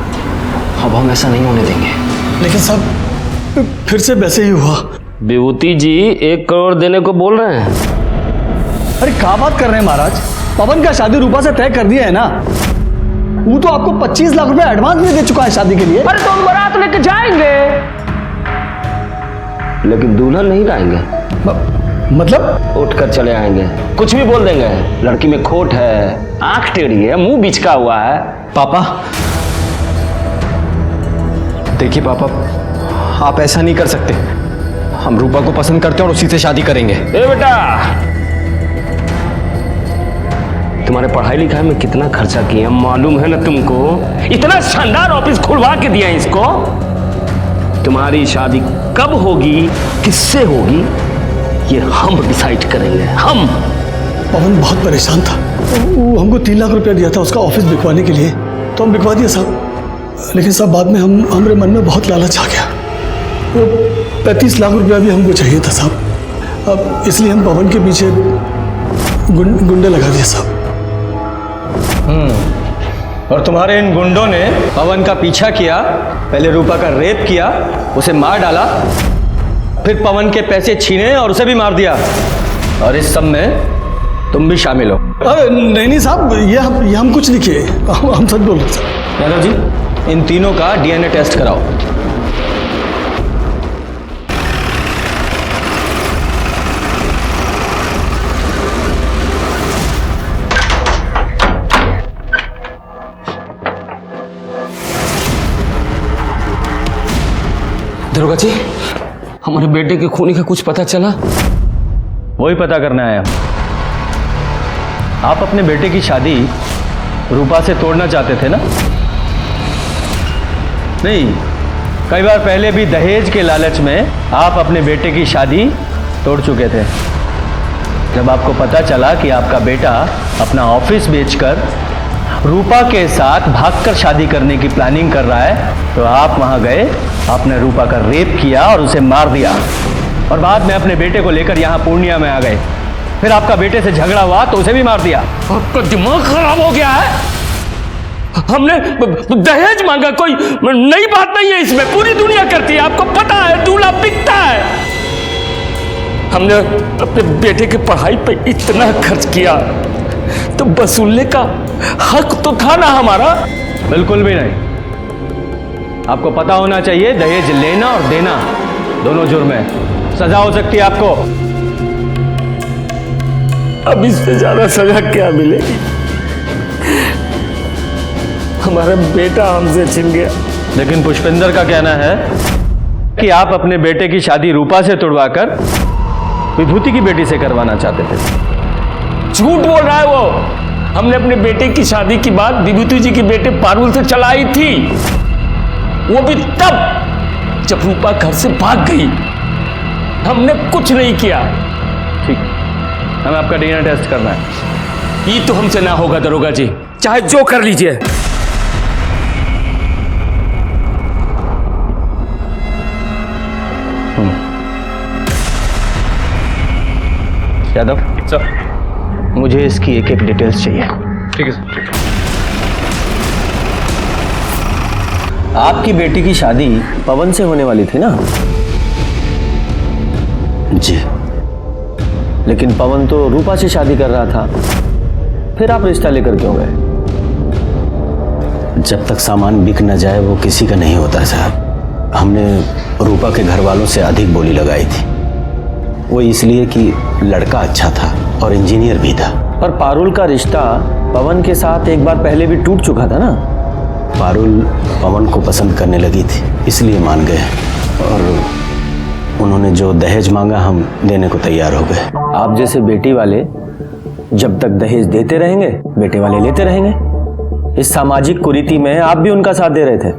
S24: अब हम ऐसा नहीं होने देंगे।
S22: लेकिन सब फिर से वैसे ही हुआ।
S25: विभूति जी 1 करोड़ देने को बोल रहे हैं।
S9: अरे क्या बात कर रहे हैं महाराज, पवन का शादी रूपा से तय कर दिया है ना। वो तो आपको 25 लाख रुपए एडवांस भी दे चुका है शादी के लिए।
S25: अरे तो हम बारात लेके जाएंगे, लेकिन दुल्हन नहीं लाएंगे।
S9: मतलब
S25: उठकर चले आएंगे, कुछ भी बोल देंगे। लड़की में खोट है, आंख टेढ़ी है, मुंह बिचका हुआ है।
S9: पापा देखिए पापा, आप ऐसा नहीं कर सकते। हम रूपा को पसंद करते हैं और उसी से शादी करेंगे।
S25: ए बेटा, तुम्हारे पढ़ाई लिखाई में कितना खर्चा किया मालूम है ना तुमको? इतना शानदार ऑफिस खुलवा के दिया इसको। तुम्हारी शादी कब होगी, किससे होगी, ये हम डिसाइड करेंगे। हम।
S9: पवन बहुत परेशान था, वो हमको 3 लाख रुपया दिया था उसका ऑफिस बिकवाने के लिए, तो हम बिकवा दिया साहब। लेकिन साहब बाद में हमारे मन में बहुत लालच आ गया। वो 35 लाख रुपया भी हमको चाहिए था साहब। अब इसलिए हम पवन के पीछे गुंडे लगा दिए साहब।
S13: और तुम्हारे इन गुंडों ने पवन का पीछा किया, पहले रूपा का रेप किया, उसे मार डाला, फिर पवन के पैसे छीने और उसे भी मार दिया। और इस सब में तुम भी शामिल हो।
S9: अरे नहीं साहब, ये हम कुछ नहीं किए, हम सच बोल रहे साहब।
S13: यादव जी, इन तीनों का डीएनए टेस्ट कराओ।
S25: दरोगा जी, हमारे बेटे के खूनी का कुछ पता चला?
S13: वही पता करना है। आप अपने बेटे की शादी रूपा से तोड़ना चाहते थे ना? नहीं, कई बार पहले भी दहेज के लालच में आप अपने बेटे की शादी तोड़ चुके थे। जब आपको पता चला कि आपका बेटा अपना ऑफिस बेचकर रूपा के साथ भागकर शादी करने की प्लानिंग कर रहा है, तो आप वहां गए, आपने रूपा का रेप किया और उसे मार दिया, और बाद में अपने बेटे को लेकर यहाँ पूर्णिया में आ गए। फिर आपका बेटे से झगड़ा हुआ तो उसे भी मार दिया।
S25: आपका दिमाग खराब हो गया है? हमने दहेज मांगा, कोई नई बात नहीं है इसमें, पूरी दुनिया करती है, आपको पता है, दूल्हा बिकता है। हमने अपने बेटे की पढ़ाई पे इतना खर्च किया, तो वसूलने का हक तो था ना हमारा?
S13: बिल्कुल भी नहीं। आपको पता होना चाहिए, दहेज लेना और देना दोनों जुर्म है, सजा हो सकती है आपको।
S25: अब इससे ज्यादा सजा क्या मिलेगी? हमारा बेटा हमसे छिन गया।
S13: लेकिन पुष्पेंद्र का कहना है कि आप अपने बेटे की शादी रूपा से तुड़वाकर विभूति की बेटी से करवाना चाहते थे।
S25: झूठ बोल रहा है वो। हमने अपने बेटे की शादी की बात विभूति जी के बेटे पारुल से चलाई थी, वो भी तब जब रूपा घर से भाग गई। हमने कुछ नहीं किया।
S13: ठीक, हमें आपका डीएनए टेस्ट करना है।
S25: ये तो हमसे ना होगा दरोगा जी, चाहे जो कर लीजिए।
S13: यादव सर, मुझे इसकी एक एक डिटेल्स चाहिए।
S8: ठीक है सर।
S13: आपकी बेटी की शादी पवन से होने वाली थी ना?
S16: जी।
S13: लेकिन पवन तो रूपा से शादी कर रहा था, फिर आप रिश्ता लेकर क्यों गए?
S16: जब तक सामान बिक न जाए वो किसी का नहीं होता साहब। हमने रूपा के घर वालों से अधिक बोली लगाई थी, वो इसलिए कि लड़का अच्छा था और इंजीनियर भी था।
S13: पर पारुल का रिश्ता पवन के साथ एक बार पहले भी टूट चुका था ना?
S16: पारुल पवन को पसंद करने लगी थी, इसलिए मान गए, और उन्होंने जो दहेज मांगा हम देने को तैयार हो गए।
S13: आप जैसे बेटी वाले जब तक दहेज देते रहेंगे, बेटे वाले लेते रहेंगे। इस सामाजिक कुरीति में आप भी उनका साथ दे रहे थे।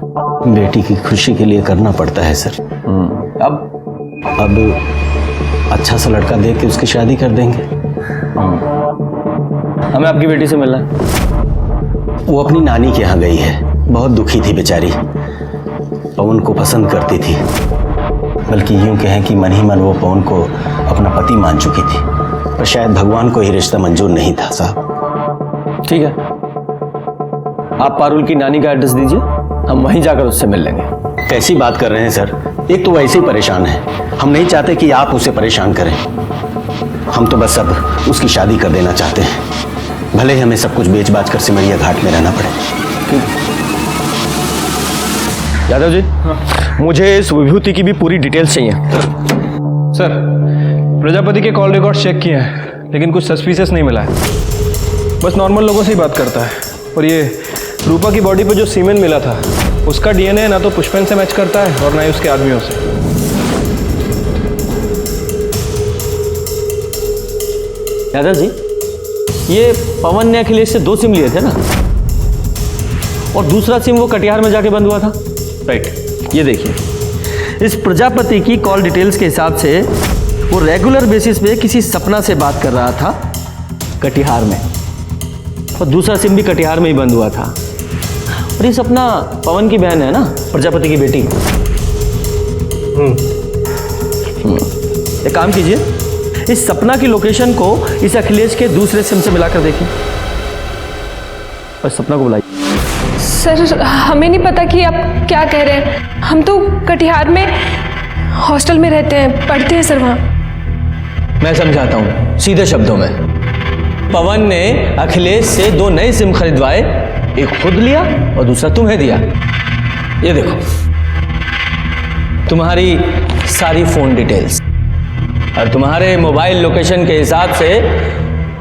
S16: बेटी की खुशी के लिए करना पड़ता है सर। अब अच्छा सा लड़का देख के उसकी शादी कर देंगे।
S13: हमें आपकी बेटी से मिलना है।
S16: वो अपनी नानी के यहाँ गई है, बहुत दुखी थी बेचारी, पवन को पसंद करती थी, बल्कि यूं कहें कि मन ही मन वो पवन को अपना पति मान चुकी थी, पर शायद भगवान को ही रिश्ता मंजूर नहीं था साहब।
S13: ठीक है, आप पारुल की नानी का एड्रेस दीजिए, हम वहीं जाकर उससे मिल लेंगे।
S16: कैसी बात कर रहे हैं सर? एक तो वैसे ही परेशान है, हम नहीं चाहते कि आप उसे परेशान करें। हम तो बस अब उसकी शादी कर देना चाहते हैं, भले ही हमें सब कुछ बेच बाच कर सिमरिया घाट में रहना पड़े।
S13: यादव जी, मुझे इस विभूति की भी पूरी डिटेल्स चाहिए।
S9: सर, प्रजापति के कॉल रिकॉर्ड चेक किए हैं, लेकिन कुछ सस्पिशियस नहीं मिला है। बस नॉर्मल लोगों से ही बात करता है। और ये रूपा की बॉडी पे जो सीमेन मिला था, उसका डीएनए ना तो पुष्पन से मैच करता है और ना ही उसके आदमियों से।
S13: यादव जी, ये पवन ने अखिलेश से 2 सिम लिए थे ना, और दूसरा सिम वो कटिहार में जाके बंद हुआ था। राइट, ये देखिए, इस प्रजापति की कॉल डिटेल्स के हिसाब से वो रेगुलर बेसिस पे किसी सपना से बात कर रहा था कटिहार में, और दूसरा सिम भी कटिहार में ही बंद हुआ था। और ये सपना पवन की बहन है ना, प्रजापति की बेटी। एक काम कीजिए, इस सपना की लोकेशन को इस अखिलेश के दूसरे सिम से मिलाकर देखिए और सपना को बुलाइए।
S6: सर, हमें नहीं पता कि आप क्या कह रहे हैं। हम तो कटिहार में हॉस्टल में रहते हैं, पढ़ते हैं सर वहाँ।
S13: मैं समझाता हूँ सीधे शब्दों में। पवन ने अखिलेश से 2 नए सिम खरीदवाए, एक खुद लिया और दूसरा तुम्हें दिया। ये देखो, तुम्हारी सारी फोन डिटेल्स और तुम्हारे मोबाइल लोकेशन के हिसाब से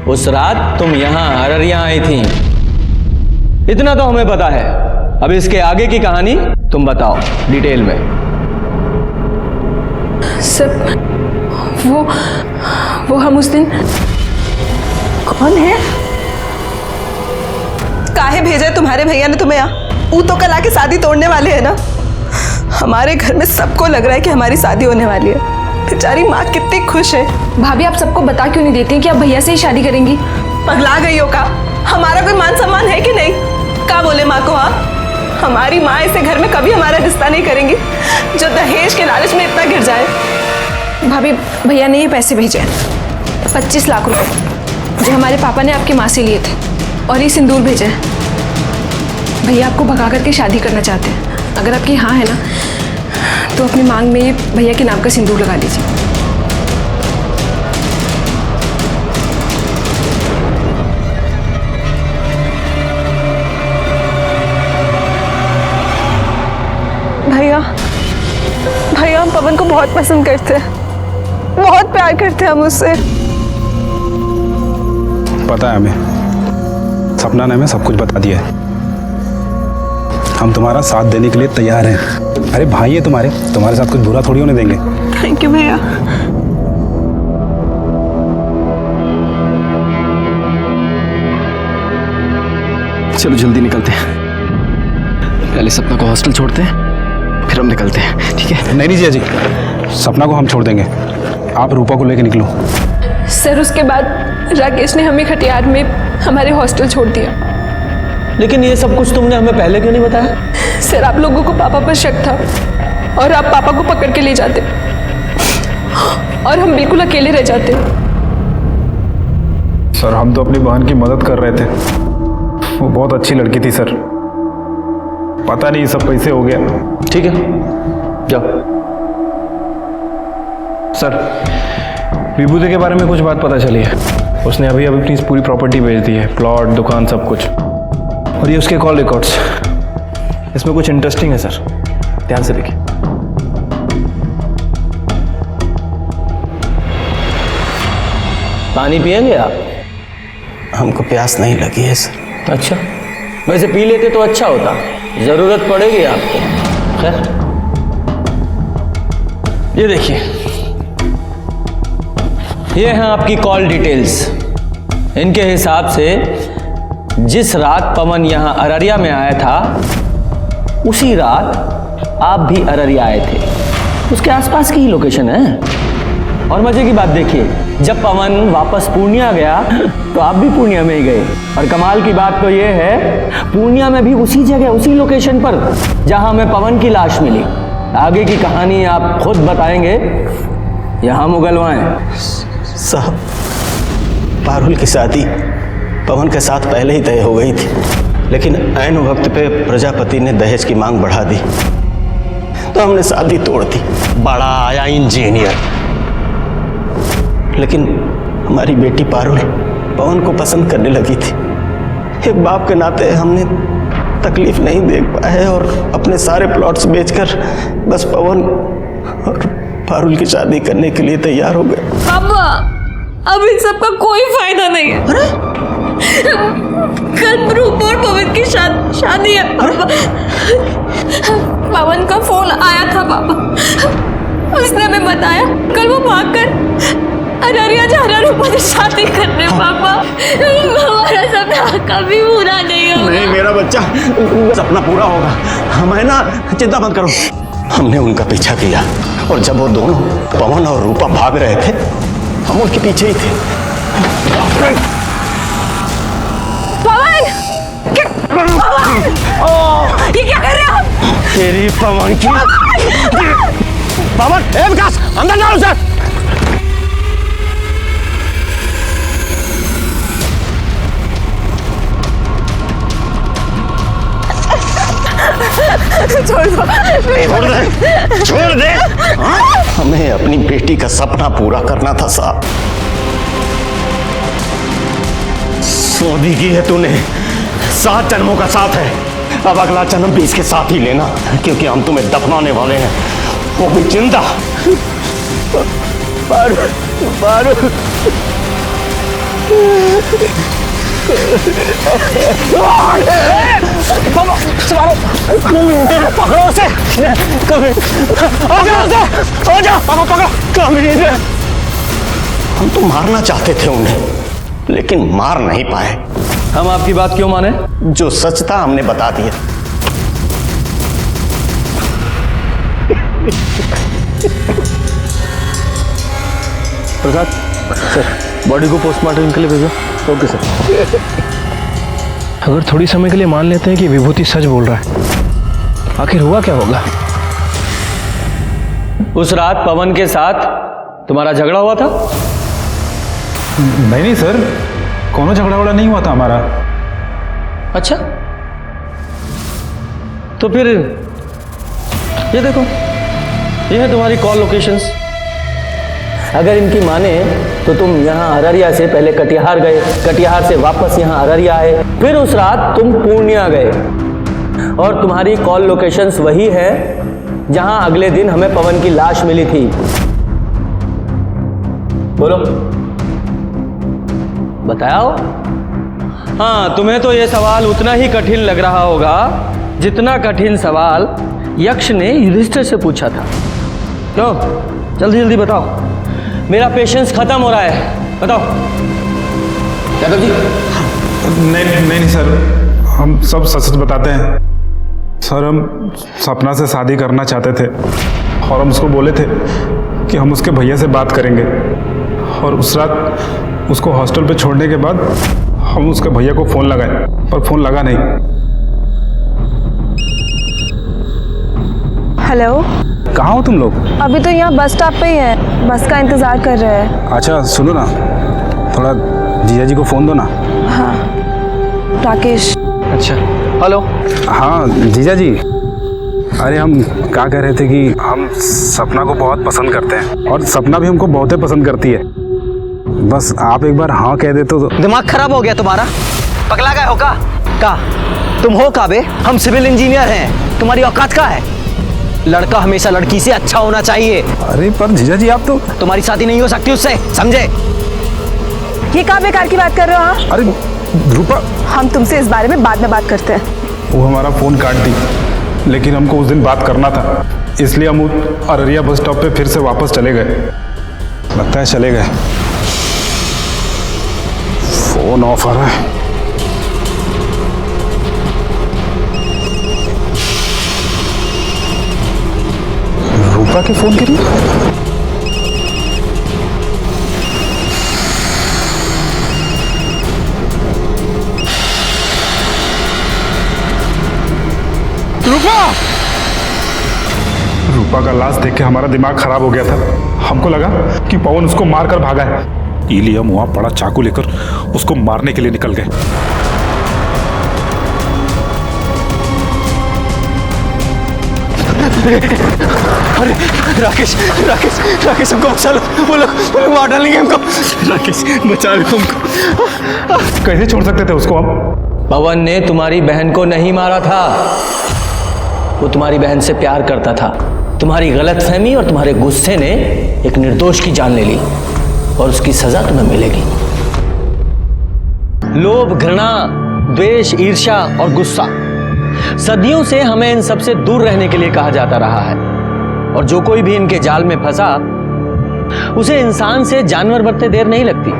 S13: उस रात तुम यहाँ अररिया आई थी। इतना तो हमें पता है। अब इसके आगे की कहानी तुम बताओ डिटेल में।
S6: सर, वो हम उस दिन।
S10: कौन है? काहे भेजा तुम्हारे भैया ने तुम्हें यहाँ? वो तो कल आके शादी तोड़ने वाले हैं ना। हमारे घर में सबको लग रहा है कि हमारी शादी होने वाली है। बेचारी माँ कितनी खुश है।
S6: भाभी, आप सबको बता क्यों नहीं देती कि आप भैया से ही शादी करेंगी?
S10: पगला गई हो का? हमारा कोई मान सम्मान है कि नहीं? क्या बोले माँ को? हाँ, हमारी माँ ऐसे घर में कभी हमारा रिश्ता नहीं करेंगी जो दहेज के लालच में इतना गिर जाए।
S6: भाभी, भैया ने ये पैसे भेजे 25 लाख रुपए, जो हमारे पापा ने आपकी माँ से लिए थे, और ये सिंदूर भेजे हैं। भैया आपको भगा करके शादी करना चाहते हैं। अगर आपकी हाँ है ना, तो अपनी मांग में ये भैया के नाम का सिंदूर लगा लीजिए।
S10: भैया, हम पवन को बहुत पसंद करते हैं, बहुत प्यार करते हैं हम उससे।
S17: पता है हमें, सपना ने हमें सब कुछ बता दिया है। हम तुम्हारा साथ देने के लिए तैयार हैं। अरे भाई है तुम्हारे साथ कुछ बुरा थोड़ी होने देंगे।
S10: थैंक यू भैया।
S9: चलो जल्दी निकलते हैं। पहले सपना को हॉस्टल छोड़ते हैं, फिर हम निकलते हैं, ठीक है?
S17: नहीं जिया जी, सपना को हम छोड़ देंगे, आप रूपा को लेके निकलो।
S6: सर, उसके बाद राकेश ने हमें खटियार में हमारे हॉस्टल छोड़ दिया।
S13: लेकिन ये सब कुछ तुमने हमें पहले क्यों नहीं बताया?
S6: सर, आप लोगों को पापा पर शक था और आप पापा को पकड़ के ले जाते और हम बिल्कुल अकेले रह जाते।
S17: सर, हम तो अपनी बहन की मदद कर रहे थे। वो बहुत अच्छी लड़की थी सर, पता नहीं सब कैसे हो गया।
S13: ठीक है, जाओ।
S9: सर, विभूति के बारे में कुछ बात पता चली है। उसने अभी अपनी पूरी प्रॉपर्टी बेच दी है, प्लॉट, दुकान, सब कुछ। और ये उसके कॉल रिकॉर्ड्स, इसमें कुछ इंटरेस्टिंग है सर, ध्यान से देखिए।
S13: पानी पिएंगे आप?
S16: हमको प्यास नहीं लगी है सर।
S13: अच्छा, वैसे पी लेते तो अच्छा होता, जरूरत पड़ेगी आपको। खैर, ये देखिए, ये हैं आपकी कॉल डिटेल्स। इनके हिसाब से जिस रात पवन यहां अररिया में आया था, उसी रात आप भी अररिया आए थे। उसके आसपास की ही लोकेशन है। और मजे की बात देखिए, जब पवन वापस पूर्णिया गया तो आप भी पूर्णिया में ही गए। और कमाल की बात तो ये है, पूर्णिया में भी उसी जगह, उसी लोकेशन पर जहां हमें पवन की लाश मिली। आगे की कहानी आप खुद बताएंगे, यहां मुगलवाएं।
S16: साहब, पारुल की शादी पवन के साथ पहले ही तय हो गई थी, लेकिन ऐन वक्त पे प्रजापति ने दहेज की मांग बढ़ा दी तो हमने शादी तोड़ दी। बड़ा आया इंजीनियर, लेकिन हमारी बेटी पारुल पवन को पसंद करने लगी थी। एक बाप के नाते हमने तकलीफ नहीं देख पाए और अपने सारे प्लॉट्स बेचकर बस पवन और पारुल की शादी करने के लिए तैयार हो गए।
S18: पापा, अब इन सब का कोई फायदा नहीं है। कल रूप और पवन की शादी है पापा। पवन का फोन आया था पापा, उसने हमें बताया कल वो भागकर अररिया जा रहा रूपा से शादी करने। पापा, हमारा सपना कभी पूरा नहीं होगा।
S16: नहीं मेरा बच्चा, सपना पूरा होगा। हमें ना चिंता मत करो। हमने उनका पीछा किया और जब वो दोनों पवन और रूपा भाग रहे थे हम उनके पीछे ही थे।
S18: पवन! ये क्या कर रहे हो?
S16: तेरी पवन की पवन, ए विकास अंदर जाओ उसे।
S18: छोड़ दो,
S16: छोड़ दे, छोड़ दे। हमें अपनी बेटी का सपना पूरा करना था साहब। शादी की है तूने, 7 जन्मों का साथ है। अब अगला जन्म भी इसके साथ ही लेना, क्योंकि हम तुम्हें दफनाने वाले हैं, वो भी जिंदा। पारुल, पारुल। पकड़ो उसे, हम तो मारना चाहते थे उन्हें, लेकिन मार नहीं पाए।
S13: हम आपकी बात क्यों माने?
S16: जो सच था हमने बता दिया।
S13: प्रसाद सर, बॉडी को पोस्टमार्टम के लिए भेजो। Okay sir.
S9: अगर थोड़ी समय के लिए मान लेते हैं कि विभूति सच बोल रहा है, आखिर हुआ क्या होगा?
S13: उस रात पवन के साथ तुम्हारा झगड़ा हुआ था?
S17: नहीं सर, कोनो झगड़ा वगड़ा नहीं हुआ था हमारा।
S13: अच्छा, तो फिर ये देखो, ये है तुम्हारी कॉल लोकेशंस। अगर इनकी माने तो तुम यहाँ अररिया से पहले कटिहार गए, कटिहार से वापस यहाँ अररिया आए, फिर उस रात तुम पूर्णिया गए, और तुम्हारी कॉल लोकेशंस वही है जहाँ अगले दिन हमें पवन की लाश मिली थी। बोलो, बताओ। हाँ, तुम्हें तो ये सवाल उतना ही कठिन लग रहा होगा जितना कठिन सवाल यक्ष ने युधिष्ठिर से पूछा था। क्यों? जल्दी जल्दी बताओ, मेरा पेशेंस खत्म हो रहा है। बताओ। यादव जी।
S17: नहीं सर, हम सब सच सच बताते हैं सर। हम सपना से शादी करना चाहते थे और हम उसको बोले थे कि हम उसके भैया से बात करेंगे, और उस रात उसको हॉस्टल पे छोड़ने के बाद हम उसके भैया को फ़ोन लगाए, पर फ़ोन लगा नहीं।
S10: हेलो,
S17: कहाँ हो तुम लोग?
S10: अभी तो यहाँ बस स्टॉप पे ही है, बस का इंतजार कर रहे हैं।
S17: अच्छा सुनो ना, थोड़ा जीजा जी को फ़ोन दो ना।
S10: हाँ, राकेश।
S17: अच्छा, हेलो। हाँ जीजा जी, अरे हम क्या कह रहे थे कि हम सपना को बहुत पसंद करते हैं और सपना भी हमको बहुत ही पसंद करती है। बस आप एक बार हाँ कह देते तो।
S4: दिमाग खराब हो गया तुम्हारा? पगला गए हो का? तुम हो का बे? हम सिविल इंजीनियर हैं, तुम्हारी औकात का है? लड़का हमेशा लड़की से अच्छा होना चाहिए।
S17: अरे पर जीजा जी आप तो।
S4: तुम्हारी शादी नहीं हो सकती उससे, समझे?
S10: ये क्या बेकार की बात कर रहे हो? हाँ,
S17: अरे रूपा,
S10: हम तुमसे इस बारे में बाद में बात करते हैं।
S17: वो हमारा फ़ोन काट दी, लेकिन हमको उस दिन बात करना था, इसलिए हम अररिया बस स्टॉप पे फिर से वापस चले गए। लगता है चले गए। फ़ोन ऑफ आ रहा है। रूपा के फ़ोन के लिए। रूपा का लाश देख के हमारा दिमाग खराब हो गया था। हमको लगा कि पवन उसको मार कर भागा है, इसलिए हम वहां बड़ा चाकू लेकर उसको मारने के लिए निकल गए।
S1: अरे राकेश राकेश राकेश हमको बचा लो, वो लोग मार डालेंगे हमको। राकेश बचा लो हमको।
S17: कैसे छोड़ सकते थे उसको हम?
S13: पवन ने तुम्हारी बहन को नहीं मारा था, वो तुम्हारी बहन से प्यार करता था। तुम्हारी गलतफहमी और तुम्हारे गुस्से ने एक निर्दोष की जान ले ली और उसकी सजा तुम्हें मिलेगी। लोभ, घृणा, द्वेष, ईर्ष्या और गुस्सा सदियों से हमें इन सबसे दूर रहने के लिए कहा जाता रहा है, और जो कोई भी इनके जाल में फंसा उसे इंसान से जानवर बनते देर नहीं लगती।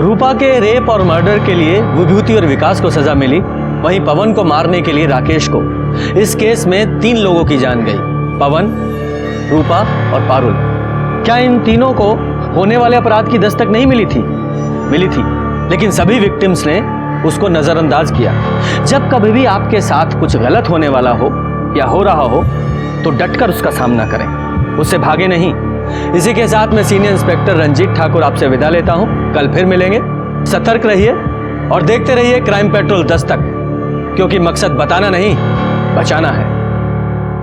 S13: रूपा के रेप और मर्डर के लिए विभूति और विकास को सजा मिली, वहीं पवन को मारने के लिए राकेश को। इस केस में 3 लोगों की जान गई, पवन, रूपा और पारुल। क्या इन तीनों को होने वाले अपराध की दस्तक नहीं मिली थी? मिली थी, लेकिन सभी विक्टिम्स ने उसको नजरअंदाज किया। जब कभी भी आपके साथ कुछ गलत होने वाला हो या हो रहा हो तो डटकर उसका सामना करें, उससे भागे नहीं। इसी के साथ मैं सीनियर इंस्पेक्टर रंजीत ठाकुर आपसे विदा लेता हूं। कल फिर मिलेंगे। सतर्क रहिए और देखते रहिए क्राइम पेट्रोल 10 तक, क्योंकि मकसद बताना नहीं, बचाना है।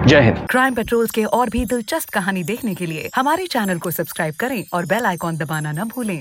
S13: जय हिंद।
S12: क्राइम पेट्रोल के और भी दिलचस्प कहानी देखने के लिए हमारे चैनल को सब्सक्राइब करें और बेल आइकॉन दबाना न भूलें।